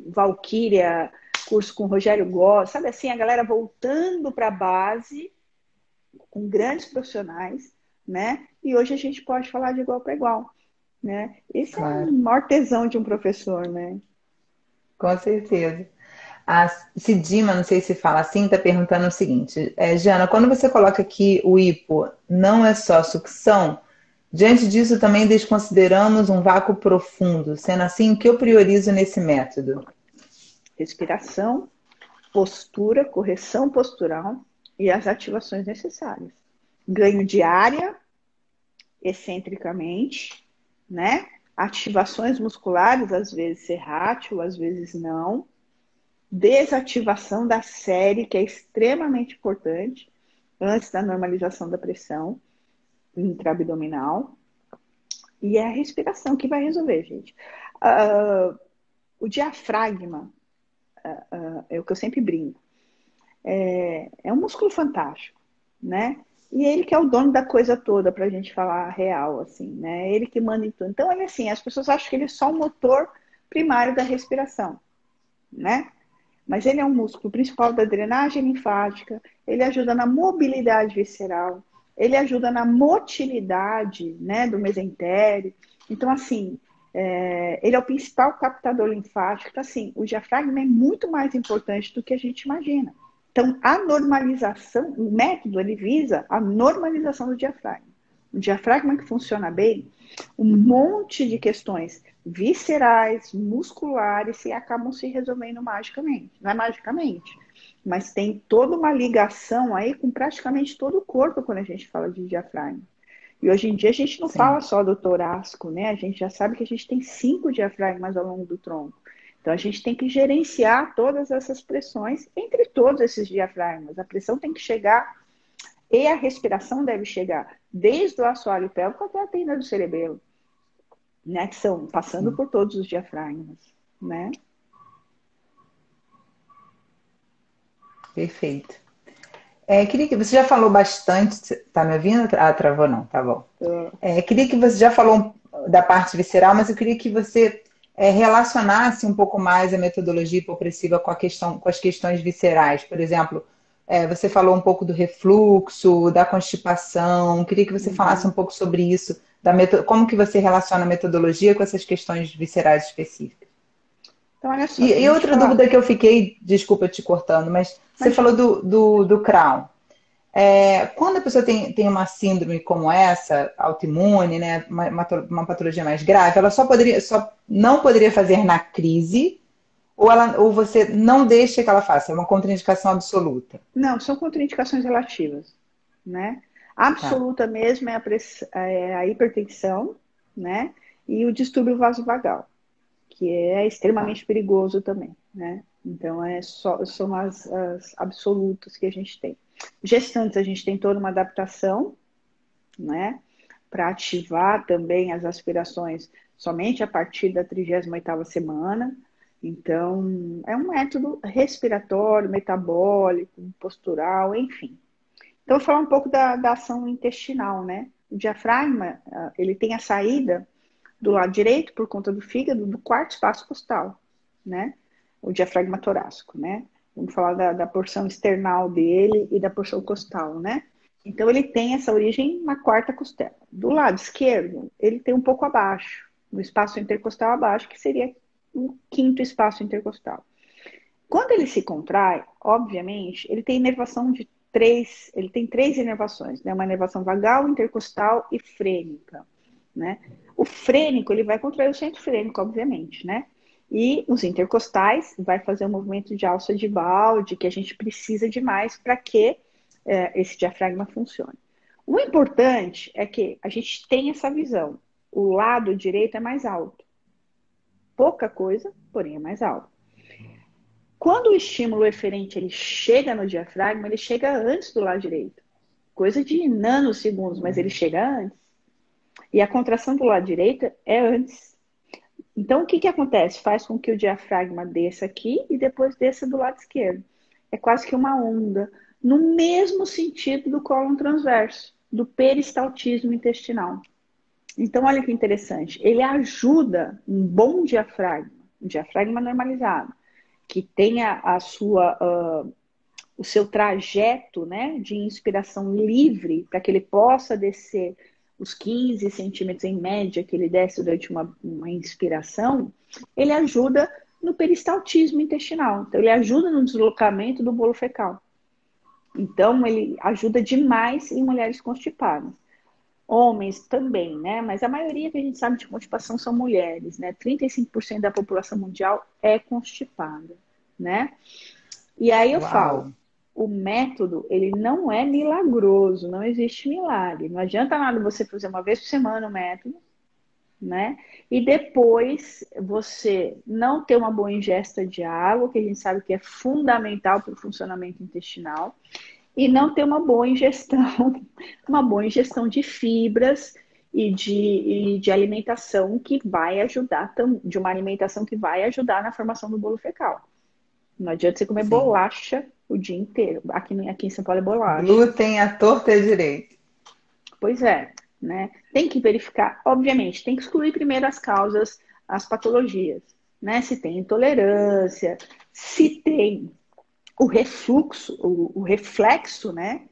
Valquíria, curso com Rogério Góes, sabe assim, a galera voltando para a base, com grandes profissionais, né? E hoje a gente pode falar de igual para igual, né? Esse é Claro, um maior tesão de um professor, né? com certeza. A Cidima, não sei se fala assim, está perguntando o seguinte: Jana, quando você coloca aqui o hipo, não é só sucção? Diante disso, também desconsideramos um vácuo profundo. Sendo assim, o que eu priorizo nesse método? Respiração, postura, correção postural e as ativações necessárias. Ganho de área, excentricamente, né? Ativações musculares, às vezes serrátil, às vezes não. Desativação da série, que é extremamente importante, antes da normalização da pressão intraabdominal. E é a respiração que vai resolver, gente. O diafragma, é o que eu sempre brinco, é um músculo fantástico, né? E ele que é o dono da coisa toda, para a gente falar a real, assim, né? Ele que manda em tudo. Então, ele assim, as pessoas acham que ele é só um motor primário da respiração, né? Mas ele é um músculo principal da drenagem linfática, ele ajuda na mobilidade visceral, ele ajuda na motilidade, né, do mesentério. Então, assim, ele é o principal captador linfático. Então, assim, o diafragma é muito mais importante do que a gente imagina. Então, a normalização, o método, ele visa a normalização do diafragma. O diafragma que funciona bem, um monte de questões viscerais, musculares, e acabam se resolvendo magicamente. Não é magicamente, mas tem toda uma ligação aí com praticamente todo o corpo quando a gente fala de diafragma. E hoje em dia a gente não Sim. fala só do torácico, né? A gente já sabe que a gente tem 5 diafragmas ao longo do tronco. Então a gente tem que gerenciar todas essas pressões entre todos esses diafragmas. A pressão tem que chegar e a respiração deve chegar desde o assoalho pélvico até a tenda do cerebelo, né? Que são passando Sim. por todos os diafragmas, né? Perfeito. Queria que você já falou bastante. Tá me ouvindo? Ah, travou não, tá bom. Queria que você já falou da parte visceral, mas eu queria que você relacionasse um pouco mais a metodologia hipopressiva com as questões viscerais. Por exemplo, você falou um pouco do refluxo, da constipação. Queria que você falasse um pouco sobre isso, como que você relaciona a metodologia com essas questões viscerais específicas. Então, olha só, se a E gente outra falar... dúvida que eu fiquei, desculpa te cortando, mas você falou Imagina. do Crohn. Quando a pessoa tem uma síndrome como essa, autoimune, né, uma patologia mais grave, ela só não poderia fazer na crise, ou você não deixa que ela faça, é uma contraindicação absoluta. Não, são contraindicações relativas, né? Tá. Absoluta mesmo é a hipertensão, né? E o distúrbio vasovagal, que é Tá. extremamente perigoso também, né? Então, são as absolutas que a gente tem. Gestantes, a gente tem toda uma adaptação, né? Para ativar também as aspirações somente a partir da 38ª semana. Então, é um método respiratório, metabólico, postural, enfim. Então, vou falar um pouco da ação intestinal, né? O diafragma, ele tem a saída do lado direito, por conta do fígado, do quarto espaço costal, né? O diafragma torácico, né? Vamos falar da porção external dele e da porção costal, né? Então, ele tem essa origem na quarta costela. Do lado esquerdo, ele tem um pouco abaixo, no espaço intercostal abaixo, que seria o quinto espaço intercostal. Quando ele se contrai, obviamente, ele tem inervação ele tem 3 inervações, né? Uma inervação vagal, intercostal e frênica, né? O frênico, ele vai contrair o centro frênico, obviamente, né? E os intercostais vai fazer um movimento de alça de balde, que a gente precisa de mais para que esse diafragma funcione. O importante é que a gente tem essa visão. O lado direito é mais alto. Pouca coisa, porém é mais alto. Quando o estímulo eferente ele chega no diafragma, ele chega antes do lado direito. Coisa de nanosegundos, mas ele chega antes. E a contração do lado direito é antes. Então, o que acontece? Faz com que o diafragma desça aqui e depois desça do lado esquerdo. É quase que uma onda, no mesmo sentido do cólon transverso. do peristaltismo intestinal. Então, olha que interessante. Ele ajuda um bom diafragma, um diafragma normalizado, que tenha o seu trajeto, né, de inspiração livre, para que ele possa descer os 15 centímetros em média que ele desce durante uma inspiração, ele ajuda no peristaltismo intestinal. Então, ele ajuda no deslocamento do bolo fecal. Então, ele ajuda demais em mulheres constipadas. Homens também, né? Mas a maioria que a gente sabe de constipação são mulheres, né? 35% da população mundial é constipada, né? E aí eu falo, Uau! o método, ele não é milagroso, não existe milagre. Não adianta nada você fazer uma vez por semana o método, né? E depois você não ter uma boa ingesta de água, que a gente sabe que é fundamental para o funcionamento intestinal, e não ter uma boa ingestão, uma boa ingestão de fibras e de alimentação que vai ajudar, de uma alimentação que vai ajudar na formação do bolo fecal. Não adianta você comer Sim. bolacha o dia inteiro. Aqui em São Paulo é bolacha. Glúten à torta e à direita. Pois é, né? Tem que verificar, obviamente, tem que excluir primeiro as causas, as patologias, né? Se tem intolerância, se tem o refluxo, o reflexo, né?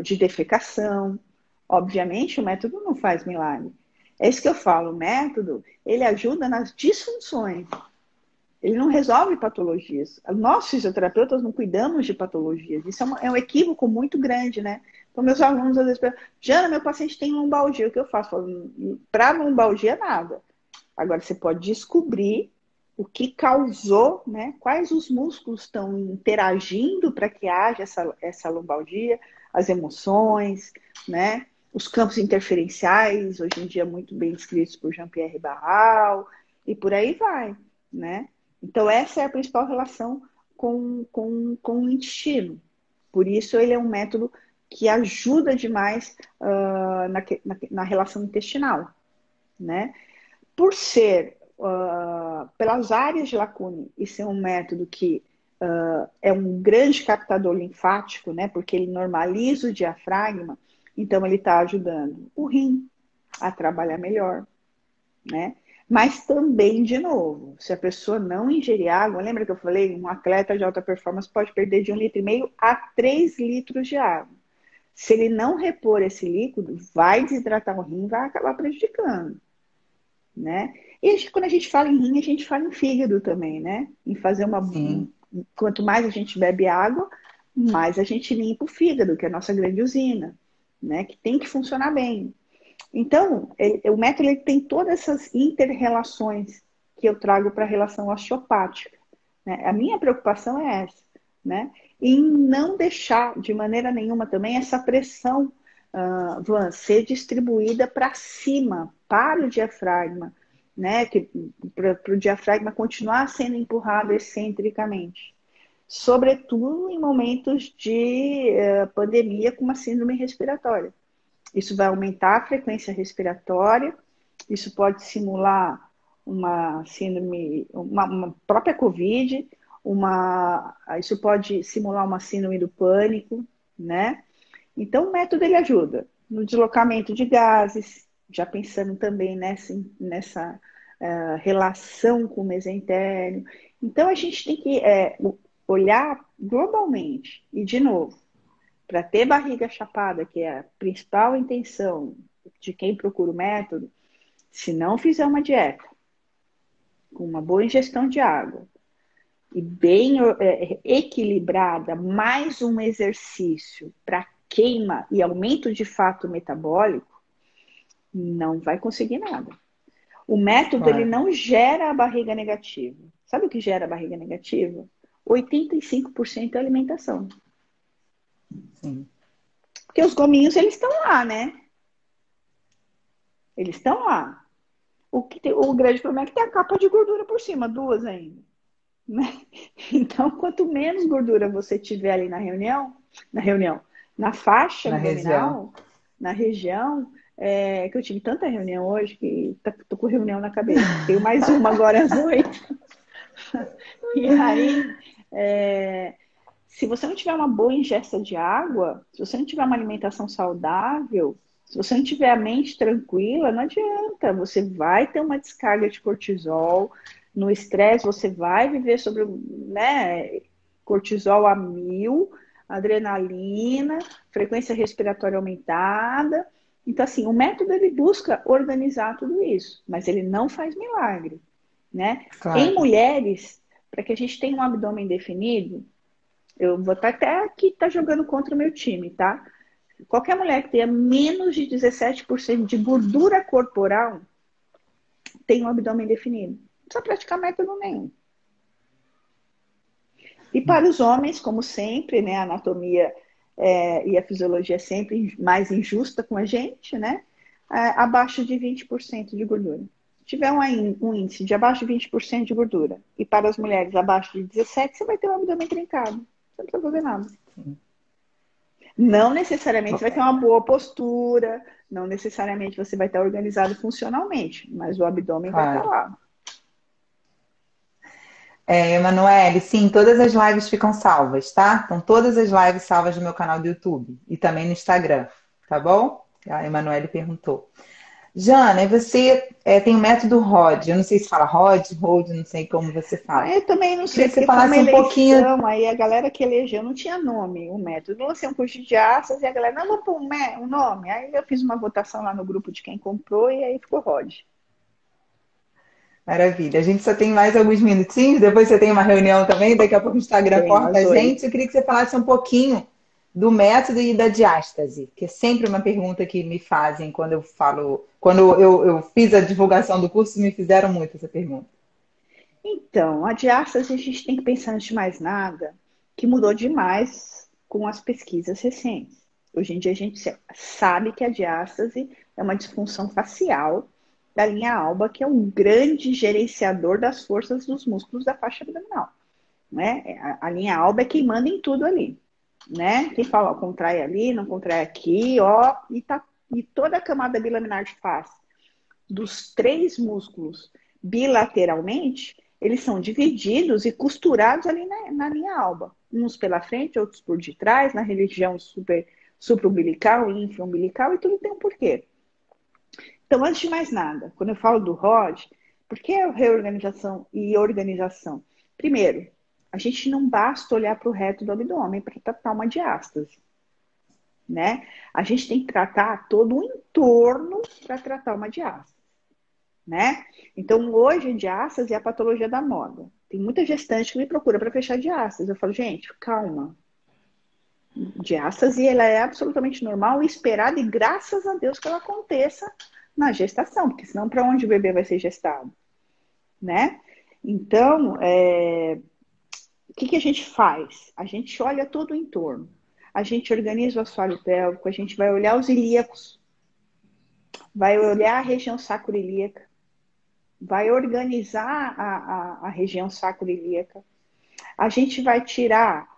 De defecação. Obviamente, o método não faz milagre. É isso que eu falo, o método, ele ajuda nas disfunções. Ele não resolve patologias. Nós, fisioterapeutas, não cuidamos de patologias. Isso é um equívoco muito grande, né? Então, meus alunos às vezes perguntam, Jana, meu paciente tem lombalgia, o que eu faço? Para lombalgia, nada. Agora, você pode descobrir o que causou, né? Quais os músculos estão interagindo para que haja essa lombalgia, as emoções, né? Os campos interferenciais, hoje em dia muito bem descritos por Jean-Pierre Barral, e por aí vai, né? Então, essa é a principal relação com o intestino. Por isso, ele é um método que ajuda demais na relação intestinal, né? Por ser pelas áreas de Lacune e ser um método que é um grande captador linfático, né? Porque ele normaliza o diafragma, então ele está ajudando o rim a trabalhar melhor, né? Mas também, de novo, se a pessoa não ingerir água, lembra que eu falei? Um atleta de alta performance pode perder de 1,5 litro a 3 litros de água. Se ele não repor esse líquido, vai desidratar o rim e vai acabar prejudicando, né? E quando a gente fala em rim, a gente fala em fígado também, né? Em fazer Sim. Quanto mais a gente bebe água, mais a gente limpa o fígado, que é a nossa grande usina, né? Que tem que funcionar bem. Então, o método ele tem todas essas inter-relações que eu trago para a relação osteopática, né? A minha preocupação é essa, né? Em não deixar de maneira nenhuma também essa pressão ser distribuída para cima, para o diafragma, né? Para o diafragma continuar sendo empurrado excentricamente. Sobretudo em momentos de pandemia com uma síndrome respiratória. Isso vai aumentar a frequência respiratória, isso pode simular uma síndrome, uma própria Covid, isso pode simular uma síndrome do pânico, né? Então, o método ele ajuda no deslocamento de gases, já pensando também nessa relação com o mesentéreo. Então, a gente tem que olhar globalmente. E, de novo, para ter barriga chapada, que é a principal intenção de quem procura o método, se não fizer uma dieta, com uma boa ingestão de água, e bem equilibrada, mais um exercício para queima e aumento de fato metabólico, não vai conseguir nada. O método ele Claro. não gera a barriga negativa. Sabe o que gera a barriga negativa? 85% é alimentação. Sim. Porque os gominhos, eles estão lá, né? Eles estão lá. O grande problema é que tem a capa de gordura por cima, duas ainda. Né? Então, quanto menos gordura você tiver ali na faixa Na região. abdominal, na região, que eu tive tanta reunião hoje que tô com reunião na cabeça. Tenho mais uma agora às 8. E aí, Se você não tiver uma boa ingesta de água, se você não tiver uma alimentação saudável, se você não tiver a mente tranquila, não adianta. Você vai ter uma descarga de cortisol. No estresse, você vai viver sobre, né, cortisol a mil, adrenalina, frequência respiratória aumentada. Então, assim, o método ele busca organizar tudo isso, mas ele não faz milagre, né? Em Claro. mulheres, para que a gente tenha um abdômen definido, eu vou estar até aqui tá jogando contra o meu time, tá? Qualquer mulher que tenha menos de 17% de gordura corporal tem um abdômen definido. Não precisa praticar método nenhum. E para os homens, como sempre, né, a anatomia e a fisiologia é sempre mais injusta com a gente, né? Abaixo de 20% de gordura. Se tiver um índice de abaixo de 20% de gordura e para as mulheres abaixo de 17%, você vai ter um abdômen trincado. Você não precisa fazer nada. Não necessariamente você vai ter uma boa postura, não necessariamente você vai estar organizado funcionalmente, mas o abdômen vai estar Claro. lá. Emanuele, sim, todas as lives ficam salvas, tá? Estão todas as lives salvas no meu canal do YouTube e também no Instagram, tá bom? A Emanuele perguntou. Jana, e você tem o método ROD, eu não sei se fala ROD, não sei como você fala. Eu também não Queria sei, que você porque foi uma falasse um pouquinho. eleição, aí a galera que elegeu não tinha nome, o método. Eu lancei um curso de aças e a galera, não, vou pôr um nome. Aí eu fiz uma votação lá no grupo de quem comprou e aí ficou Rod. Maravilha. A gente só tem mais alguns minutinhos, depois você tem uma reunião também, daqui a pouco o Instagram Tenho corta às a gente. 8. Eu queria que você falasse um pouquinho do método e da diástase, que é sempre uma pergunta que me fazem quando eu falo, quando eu fiz a divulgação do curso, me fizeram muito essa pergunta. Então, a diástase a gente tem que pensar antes de mais nada que mudou demais com as pesquisas recentes. Hoje em dia a gente sabe que a diástase é uma disfunção facial da linha alba, que é um grande gerenciador das forças dos músculos da faixa abdominal, né? A linha alba é quem manda em tudo ali, né? Quem fala, ó, contrai ali, não contrai aqui, ó, e toda a camada bilaminar de face dos três músculos bilateralmente, eles são divididos e costurados ali na linha alba. Uns pela frente, outros por detrás, na região supraumbilical, infraumbilical, e tudo tem um porquê. Então, antes de mais nada, quando eu falo do ROD, por que reorganização e organização? Primeiro, a gente não basta olhar para o reto do abdômen para tratar uma diástase, né? A gente tem que tratar todo o entorno para tratar uma diástase, né? Então, hoje, diástase é a patologia da moda. Tem muita gestante que me procura para fechar diástase. Eu falo, gente, calma. Diástase, ela é absolutamente normal e esperada, e graças a Deus que ela aconteça na gestação, porque senão para onde o bebê vai ser gestado, né? Então, o que a gente faz? A gente olha todo o entorno. A gente organiza o assoalho pélvico, a gente vai olhar os ilíacos, vai olhar a região sacroiliaca, vai organizar a região sacroiliaca. A gente vai tirar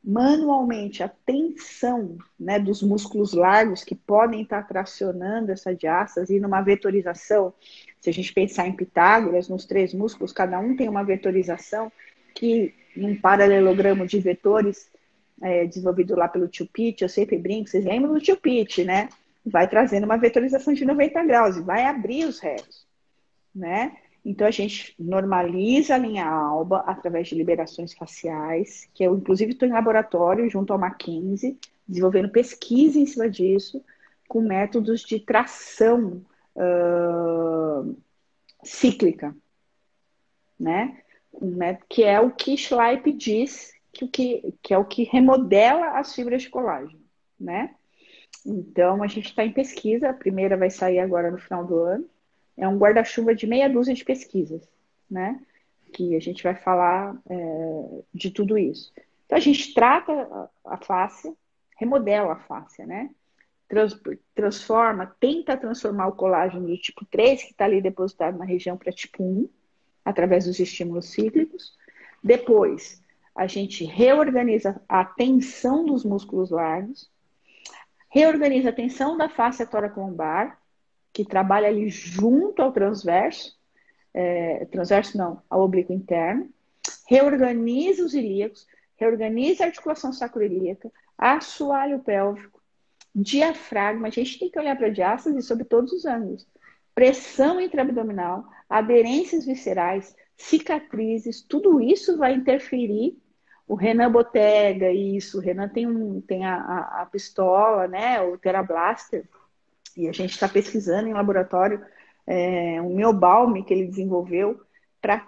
manualmente a tensão, né, dos músculos largos que podem estar tracionando essa diástase, e numa vetorização, se a gente pensar em Pitágoras, nos três músculos, cada um tem uma vetorização que, num paralelogramo de vetores desenvolvido lá pelo tio Pitt, eu sempre brinco, vocês lembram do tio Pitt, né? Vai trazendo uma vetorização de 90 graus e vai abrir os retos, né? Então, a gente normaliza a linha alba através de liberações faciais, que eu, inclusive, estou em laboratório junto ao Mackenzie, desenvolvendo pesquisa em cima disso, com métodos de tração cíclica, né? Que é o que Schleip diz, que é o que remodela as fibras de colágeno, né? Então, a gente está em pesquisa, a primeira vai sair agora no final do ano. É um guarda-chuva de meia dúzia de pesquisas, né? Que a gente vai falar de tudo isso. Então, a gente trata a face, remodela a face, né? Transforma, tenta transformar o colágeno do tipo 3, que está ali depositado na região, para tipo 1, através dos estímulos cíclicos. Depois, a gente reorganiza a tensão dos músculos largos, reorganiza a tensão da face tóraco-lombar, que trabalha ali junto ao transverso, transverso não, ao oblíquo interno, reorganiza os ilíacos, reorganiza a articulação sacroiliaca, assoalho pélvico, diafragma. A gente tem que olhar para a diástase sob todos os ângulos. Pressão intraabdominal, aderências viscerais, cicatrizes, tudo isso vai interferir. O Renan Botega, isso, o Renan tem a pistola, né, o TheraBlaster, e a gente está pesquisando em laboratório um miobalm que ele desenvolveu para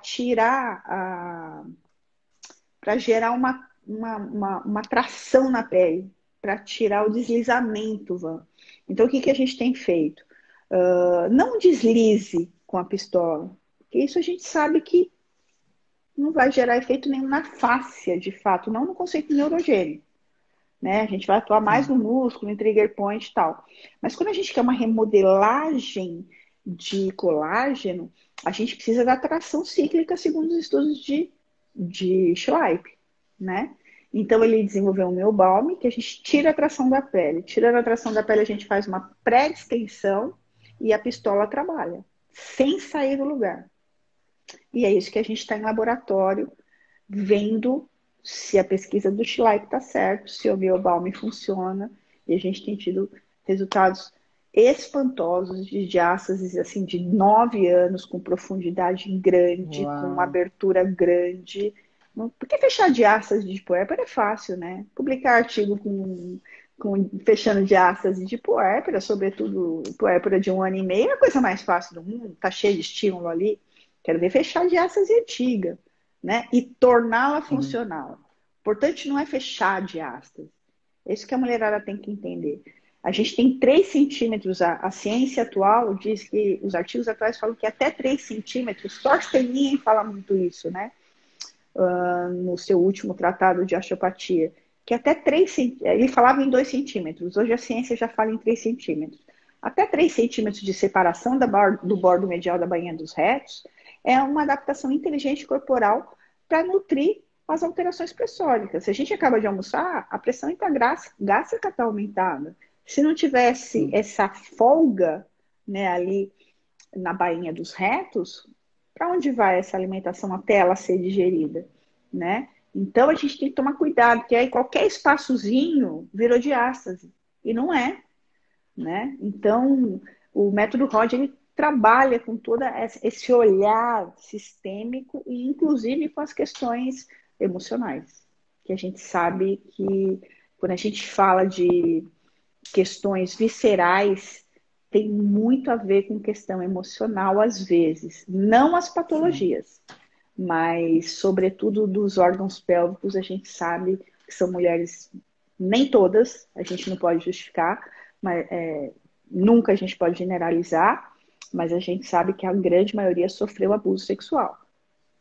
para gerar uma tração na pele, para tirar o deslizamento, Van. Então, o que a gente tem feito? Não deslize com a pistola, porque isso a gente sabe que não vai gerar efeito nenhum na fáscia, de fato, não no conceito neurogênico. Né? A gente vai atuar mais no músculo, em trigger point e tal. Mas quando a gente quer uma remodelagem de colágeno, a gente precisa da tração cíclica, segundo os estudos de Schleip, né? Então, ele desenvolveu um miobalm que a gente tira a tração da pele. Tirando a tração da pele, a gente faz uma pré-distensão e a pistola trabalha, sem sair do lugar. E é isso que a gente está em laboratório, vendo se a pesquisa do Schleip está certo, se o miobalm funciona. E a gente tem tido resultados espantosos de diástases assim, de 9 anos, com profundidade grande, com abertura grande. Porque fechar diástase de puérpera é fácil, né? Publicar artigo fechando diástase de puérpera, sobretudo puérpera de 1 ano e meio, é a coisa mais fácil do mundo, tá cheio de estímulo ali. Quero ver fechar diástase antiga, né? E torná-la funcional. O importante não é fechar a diástase. É isso que a mulherada tem que entender. A gente tem 3 centímetros, a ciência atual diz que, os artigos atuais falam que até 3 centímetros, Thorsten fala muito isso, né? No seu último tratado de osteopatia, que até 3 centímetros, ele falava em 2 centímetros, hoje a ciência já fala em 3 centímetros. Até 3 centímetros de separação do bordo medial da bainha dos retos é uma adaptação inteligente corporal para nutrir as alterações pressóricas. Se a gente acaba de almoçar, a pressão intragástrica está aumentada. Se não tivesse essa folga, né, ali na bainha dos retos, para onde vai essa alimentação até ela ser digerida, né? Então a gente tem que tomar cuidado, porque aí qualquer espaçozinho virou diástase, e não é, né? Então o método Rod, ele trabalha com todo esse olhar sistêmico e inclusive com as questões emocionais, que a gente sabe que quando a gente fala de questões viscerais, tem muito a ver com questão emocional às vezes, não as patologias, mas sobretudo dos órgãos pélvicos. A gente sabe que são mulheres, nem todas, a gente não pode justificar, mas nunca a gente pode generalizar, mas a gente sabe que a grande maioria sofreu abuso sexual.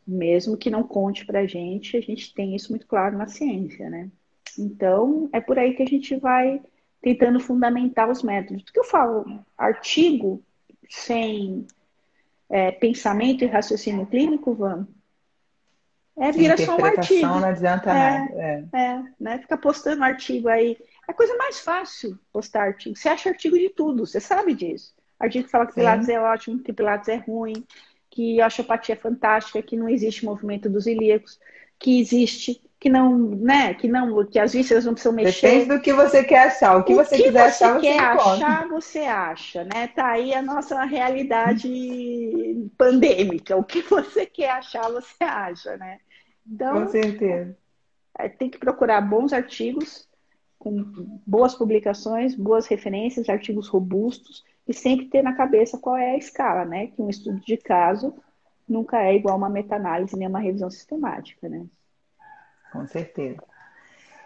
Mesmo que não conte pra gente, a gente tem isso muito claro na ciência, né? Então, é por aí que a gente vai tentando fundamentar os métodos. O que eu falo, artigo sem pensamento e raciocínio clínico, Van, vira só um artigo. Não adianta nada. Né? Ficar postando artigo aí. É a coisa mais fácil postar artigo. Você acha artigo de tudo, você sabe disso. Artigo que fala que Pilates é ótimo, que Pilates é ruim, que a osteopatia é fantástica, que não existe movimento dos ilíacos, que existe, que não, né? Que as vísceras não precisam mexer. Depende do que você quer achar. O que você quiser achar, você achar, você acha, né? Tá aí a nossa realidade pandêmica. O que você quer achar, você acha, né? Então, com certeza. Tem que procurar bons artigos, com boas publicações, boas referências, artigos robustos, e sempre ter na cabeça qual é a escala, né? Que um estudo de caso nunca é igual uma meta-análise nem uma revisão sistemática, né? Com certeza.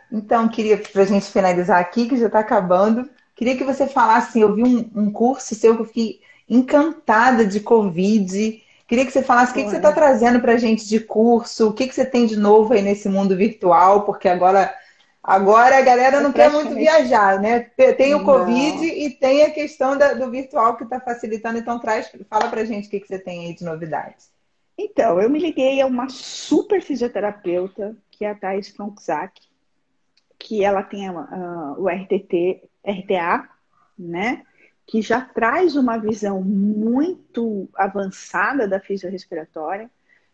Então, queria, para a gente finalizar aqui, que já está acabando, queria que você falasse, assim, eu vi um curso seu que eu fiquei encantada de Covid. Queria que você falasse o que você está trazendo para a gente de curso, o que você tem de novo aí nesse mundo virtual, porque agora a galera não quer muito viajar, né? Tem o Covid e tem a questão do virtual que está facilitando. Então, fala para a gente o que você tem aí de novidades. Então, eu me liguei a uma super fisioterapeuta, que é a Thais Fronczak, que ela tem o RTA, né? Que já traz uma visão muito avançada da fisiorrespiratória,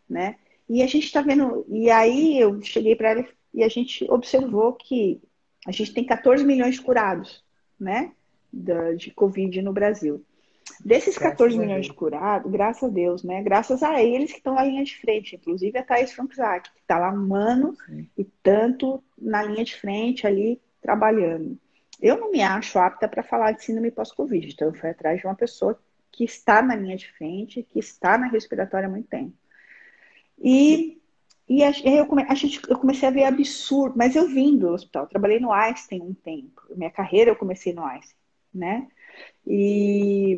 né? E a gente está vendo. E aí eu cheguei para ela e a gente observou que a gente tem 14 milhões de curados, né, de Covid no Brasil. Desses 14 Graças a milhões de Deus. curados, graças a Deus, né? Graças a eles que estão na linha de frente, inclusive a Thaís Franczak, que está lá um ano Sim. e tanto na linha de frente ali trabalhando. Eu não me acho apta para falar de síndrome pós-Covid, então eu fui atrás de uma pessoa que está na linha de frente, que está na respiratória há muito tempo. Eu comecei a ver absurdo, mas eu vim do hospital, eu trabalhei no Einstein um tempo, minha carreira eu comecei no Einstein, né? E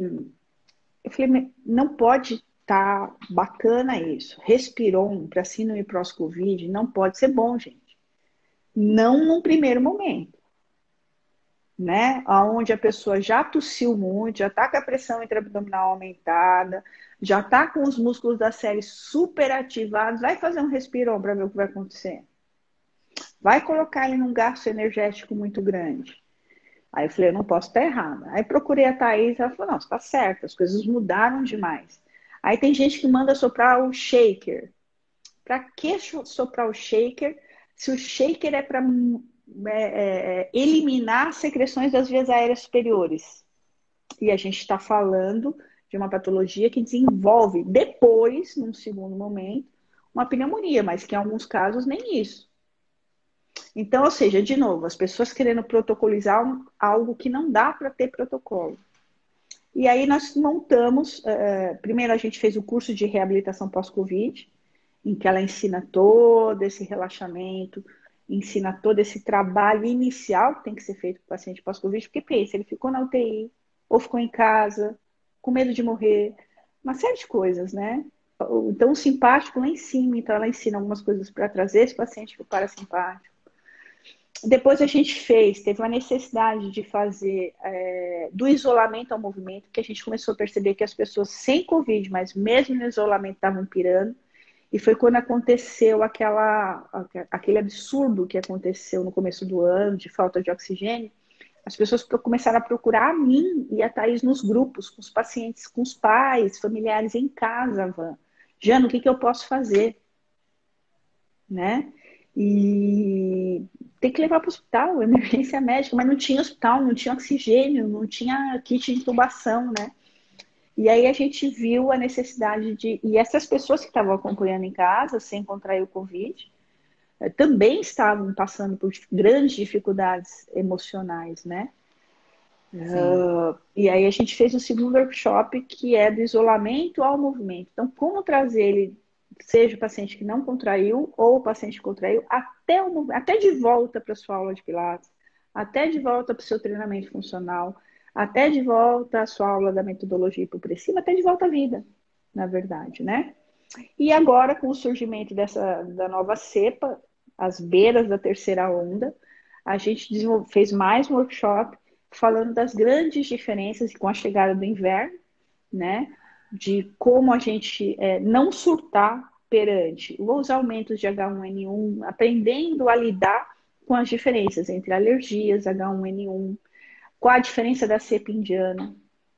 eu falei, não pode estar bacana isso. Respiron para síndrome pós-Covid não pode ser bom, gente. Não num primeiro momento, né? Onde a pessoa já tossiu muito, já está com a pressão intraabdominal aumentada, já está com os músculos da série super ativados. Vai fazer um Respiron para ver o que vai acontecer. Vai colocar ele num gasto energético muito grande. Aí eu falei, eu não posso estar errada. Aí procurei a Thaís, ela falou, não, você está certa, as coisas mudaram demais. Aí tem gente que manda soprar o shaker. Para que soprar o shaker se o shaker é para eliminar secreções das vias aéreas superiores? E a gente está falando de uma patologia que desenvolve depois, num segundo momento, uma pneumonia, mas que em alguns casos nem isso. Então, ou seja, de novo, as pessoas querendo protocolizar algo que não dá para ter protocolo. E aí nós montamos, primeiro a gente fez o curso de reabilitação pós-Covid, em que ela ensina todo esse relaxamento, ensina todo esse trabalho inicial que tem que ser feito com o paciente pós-Covid, porque pensa, ele ficou na UTI, ou ficou em casa, com medo de morrer, uma série de coisas, né? Então, o simpático lá em cima, então ela ensina algumas coisas para trazer esse paciente para o parasimpático. Depois a gente teve uma necessidade de fazer do isolamento ao movimento, que a gente começou a perceber que as pessoas sem Covid, mas mesmo no isolamento, estavam pirando. E foi quando aconteceu aquele absurdo que aconteceu no começo do ano, de falta de oxigênio. As pessoas começaram a procurar a mim e a Thaís nos grupos, com os pacientes, com os pais, familiares em casa, Van. Jana, o que eu posso fazer? Né? E tem que levar para o hospital, emergência médica, mas não tinha hospital, não tinha oxigênio, não tinha kit de intubação, né? E aí a gente viu a necessidade de... E essas pessoas que estavam acompanhando em casa, sem contrair o Covid, também estavam passando por grandes dificuldades emocionais, né? E aí a gente fez o segundo workshop, que é do isolamento ao movimento. Então, como trazer ele, seja o paciente que não contraiu ou o paciente que contraiu, até de volta para a sua aula de Pilates, até de volta para o seu treinamento funcional, até de volta à sua aula da metodologia hipopressiva, até de volta à vida, na verdade, né? E agora, com o surgimento da nova cepa, às beiras da terceira onda, a gente fez mais um workshop falando das grandes diferenças com a chegada do inverno, né? De como a gente não surtar perante os aumentos de H1N1, aprendendo a lidar com as diferenças entre alergias, H1N1, qual a diferença da cepa indiana,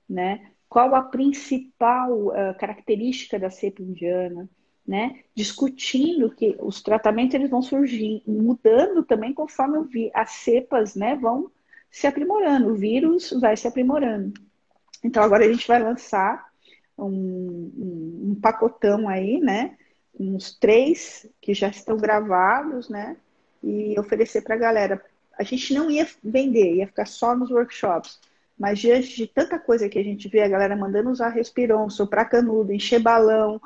né? Qual a principal característica da cepa indiana, né? Discutindo que os tratamentos eles vão surgir, mudando também conforme as cepas, né, vão se aprimorando, o vírus vai se aprimorando. Então agora a gente vai lançar um pacotão aí, né? Uns 3 que já estão gravados, né? E oferecer para a galera. A gente não ia vender, ia ficar só nos workshops. Mas diante de tanta coisa que a gente vê, a galera mandando usar Respiron, soprar canudo, encher balão.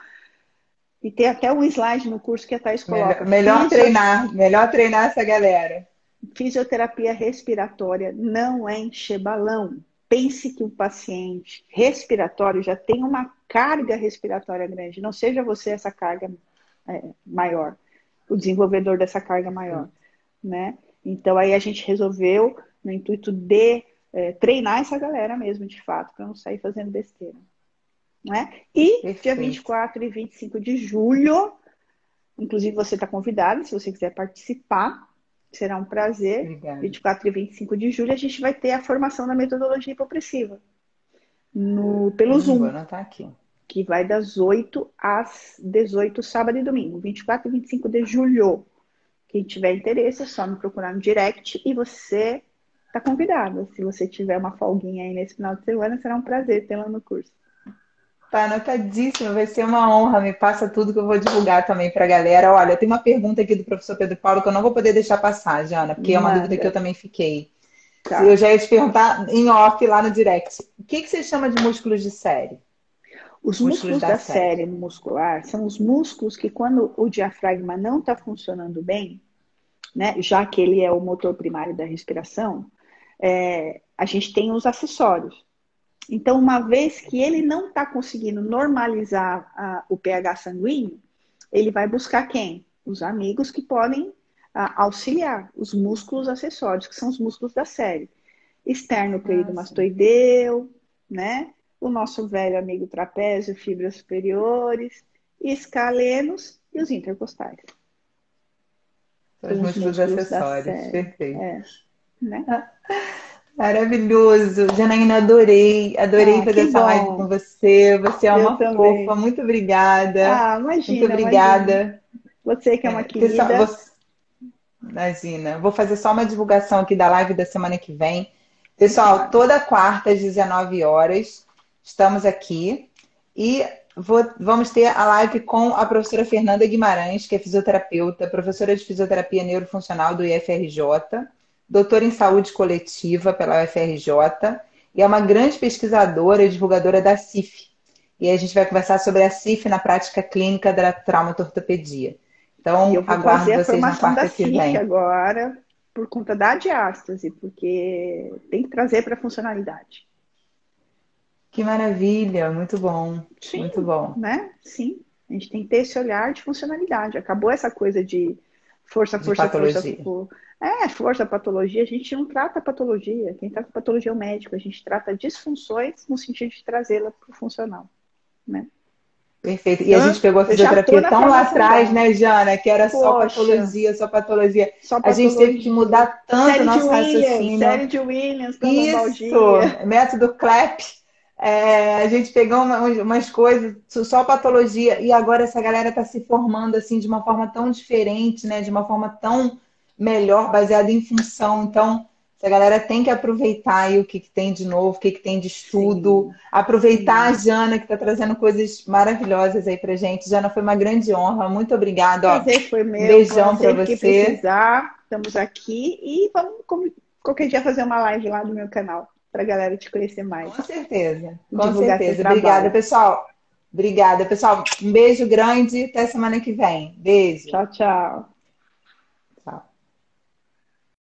E tem até um slide no curso que a Thaís coloca. Melhor treinar essa galera. Fisioterapia respiratória não é encher balão. Pense que o paciente respiratório já tem uma carga respiratória grande. Não seja você essa carga maior, o desenvolvedor dessa carga maior, né? Então aí a gente resolveu, no intuito de treinar essa galera mesmo, de fato, para não sair fazendo besteira. Né? E Perfeito. dia 24 e 25 de julho, inclusive você está convidado, se você quiser participar, será um prazer. Obrigada. 24 e 25 de julho a gente vai ter a formação da metodologia hipopressiva pelo Zoom. Vou anotar aqui. Que vai das 8 às 18, sábado e domingo. 24 e 25 de julho. Quem tiver interesse é só me procurar no direct e você está convidada. Se você tiver uma folguinha aí nesse final de semana, será um prazer tê-la no curso. Tá anotadíssimo, vai ser uma honra. Me passa tudo que eu vou divulgar também para a galera. Olha, tem uma pergunta aqui do professor Pedro Paulo que eu não vou poder deixar passar, Jana, porque é uma dúvida que eu Manda. também fiquei. Eu Tá. já ia te perguntar em off lá no direct. O que você chama de músculos de série? Os Músculos músculos da da série. série muscular são os músculos que, quando o diafragma não está funcionando bem, né, já que ele é o motor primário da respiração, a gente tem os acessórios. Então, uma vez que ele não está conseguindo normalizar o pH sanguíneo, ele vai buscar quem? Os amigos que podem auxiliar, os músculos acessórios, que são os músculos da série. Ah, sim. Esternocleidomastoideu, né? O nosso velho amigo trapézio, fibras superiores, escalenos e os intercostais. São os São os músculos músculos da acessórios. série. Perfeito. Né? Maravilhoso. Janaína, adorei. Adorei Ah, fazer que essa live com bom. você. Você é Eu uma fofa. também. Muito obrigada. Ah, Muito imagina, imagina. obrigada. Você que é uma Pessoal, querida. imagina, vou fazer só uma divulgação aqui da live da semana que vem. Pessoal, Simbora. toda quarta às 19 horas estamos aqui e vamos ter a live com a professora Fernanda Guimarães, que é fisioterapeuta, professora de fisioterapia neurofuncional do IFRJ, doutora em saúde coletiva pela UFRJ e é uma grande pesquisadora e divulgadora da CIF. E aí a gente vai conversar sobre a CIF na prática clínica da traumatortopedia. E eu Então, vou fazer aguardo a vocês na formação da quarta que CIF vem. agora, por conta da diástase, porque tem que trazer para a funcionalidade. Que maravilha, muito bom, muito Sim, bom. né? Sim. A gente tem que ter esse olhar de funcionalidade. Acabou essa coisa de força, De força, força, patologia. força, patologia. A gente não trata patologia. Quem trata patologia é o médico. A gente trata disfunções no sentido de trazê-la para o funcional, né? Perfeito. E a gente Então, pegou a eu já estou fisioterapia na tão lá formação atrás, dela. né, Jana, que era só Poxa, patologia, só patologia. só A gente teve que patologia. mudar tanto o nosso raciocínio. Série de Williams para Isso, lombalgia. método CLAP. A gente pegou umas coisas, só patologia, e agora essa galera está se formando assim de uma forma tão diferente, né? De uma forma tão melhor, baseada em função. Então, essa galera tem que aproveitar aí o que tem de novo, o que tem de estudo, Sim, aproveitar a sim. Jana, que está trazendo coisas maravilhosas aí pra gente. Jana, foi uma grande honra, muito obrigada. Ó, Prazer foi um meu, Pan. beijão para Sempre que você. precisar, estamos aqui e vamos qualquer dia fazer uma live lá no meu canal para a galera te conhecer mais Com certeza, e com divulgar seu certeza. Obrigada, trabalho. pessoal. Obrigada, pessoal. Um beijo grande. Até semana que vem. Beijo. Tchau, tchau.